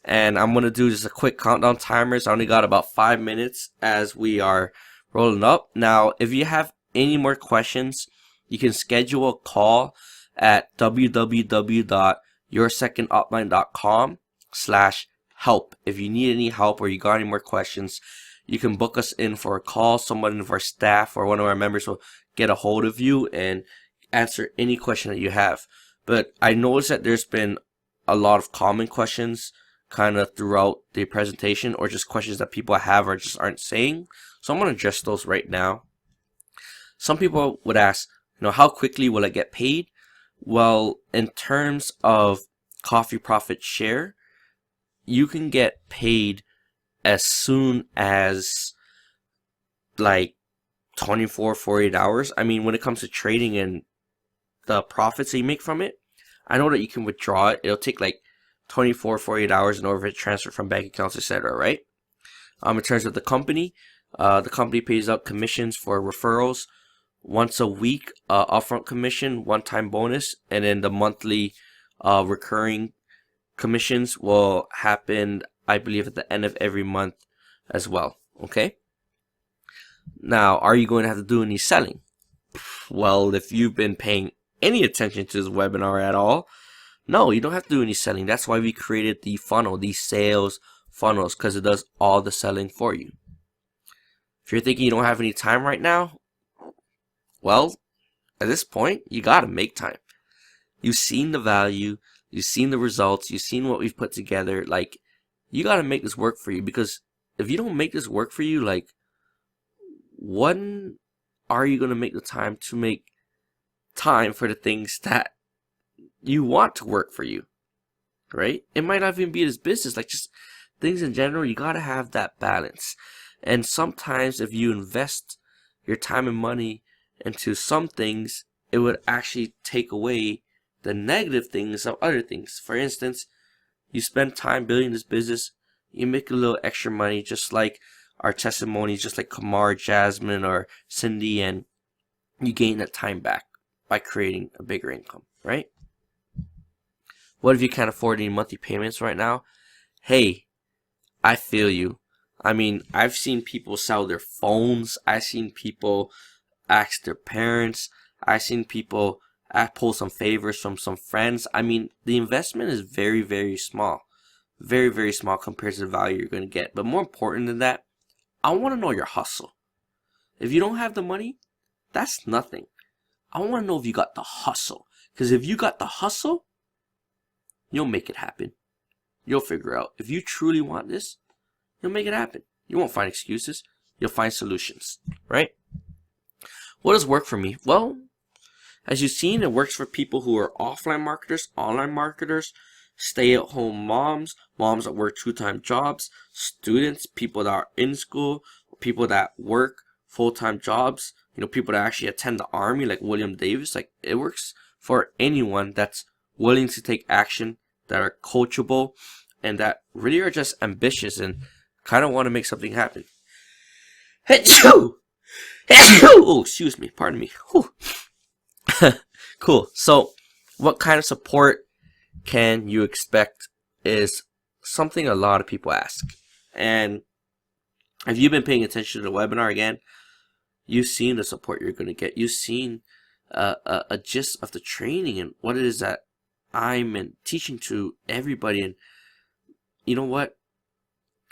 And I'm going to do just a quick countdown timers. I only got about 5 minutes as we are rolling up. Now, if you have any more questions, you can schedule a call at www.yoursecondupline.com/help. If you need any help or you got any more questions, you can book us in for a call. Someone of our staff or one of our members will get a hold of you and answer any question that you have. But I noticed that there's been a lot of common questions kind of throughout the presentation, or just questions that people have or just aren't saying. So I'm going to address those right now. Some people would ask, how quickly will I get paid? Well, in terms of Coffee Profit Share, you can get paid as soon as like 24, 48 hours. I mean, when it comes to trading and the profits that you make from it, I know that you can withdraw it. It'll take like 24, 48 hours in order to transfer from bank accounts, etc. Right? In terms of the company pays out commissions for referrals once a week, upfront commission, one-time bonus, and then the monthly recurring commissions will happen, I believe, at the end of every month as well. Okay? Now, are you going to have to do any selling? Well, if you've been paying any attention to this webinar at all, no, you don't have to do any selling. That's why we created the funnel, these sales funnels, because it does all the selling for you. If you're thinking you don't have any time right now, well, at this point, you got to make time. You've seen the value, you've seen the results, you've seen what we've put together. Like, you got to make this work for you, because if you don't make this work for you, like, when are you going to make the time to make time for the things that you want to work for you, right? It might not even be this business, like just things in general. You got to have that balance. And sometimes if you invest your time and money into some things, it would actually take away the negative things of other things. For instance, you spend time building this business, you make a little extra money, just like our testimonies, just like Kamar, Jasmine, or Cindy, and you gain that time back by creating a bigger income, right? What if you can't afford any monthly payments right now? Hey, I feel you. I mean, I've seen people sell their phones. I've seen people ask their parents. I've seen people pull some favors from some friends. I mean, the investment is very, very small. Very, very small compared to the value you're going to get. But more important than that, I want to know your hustle. If you don't have the money, that's nothing. I want to know if you got the hustle. Because if you got the hustle, you'll make it happen. You'll figure out. If you truly want this, you'll make it happen. You won't find excuses. you'll find solutions, right? What does work for me? Well, as you've seen, it works for people who are offline marketers, online marketers, stay-at-home moms, moms that work 2-time jobs, students, people that are in school, people that work full-time jobs, people that actually attend the army like William Davis. Like, it works for anyone that's willing to take action, that are coachable, and that really are just ambitious and kind of want to make something happen. Oh, excuse me, pardon me. Cool. So, what kind of support can you expect is something a lot of people ask. And if you've been paying attention to the webinar again, you've seen the support you're going to get. You've seen a gist of the training and what it is that I'm teaching to everybody. And you know what?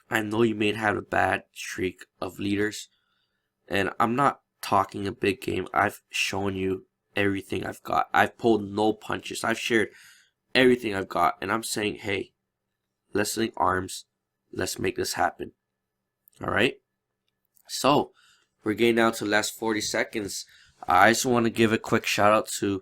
I know you may have a bad streak of leaders, and I'm not talking a big game. I've shown you everything I've got. I've pulled no punches. I've shared everything I've got, and I'm saying, hey, let's link arms. Let's make this happen. All right? So, we're getting down to the last 40 seconds. I just want to give a quick shout out to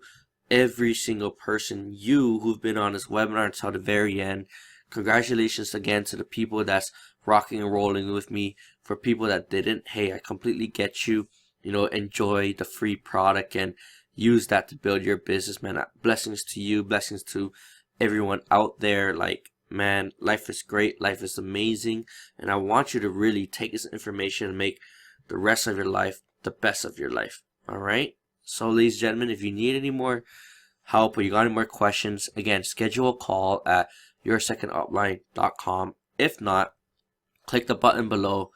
every single person, you who've been on this webinar until the very end. Congratulations again to the people that's rocking and rolling with me. For people that didn't, hey, I completely get you. Enjoy the free product and use that to build your business, man. Blessings to you, blessings to everyone out there. Like, man, life is great, life is amazing, and I want you to really take this information and make the rest of your life the best of your life. All right? So, ladies and gentlemen, if you need any more help or you got any more questions, again, schedule a call at yoursecondupline.com. If not, click the button below.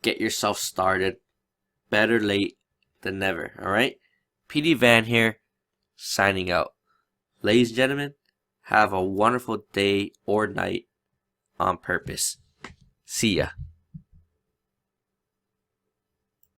Get yourself started. Better late than never. All right? PD Van here, signing out. Ladies and gentlemen, have a wonderful day or night on purpose. See ya.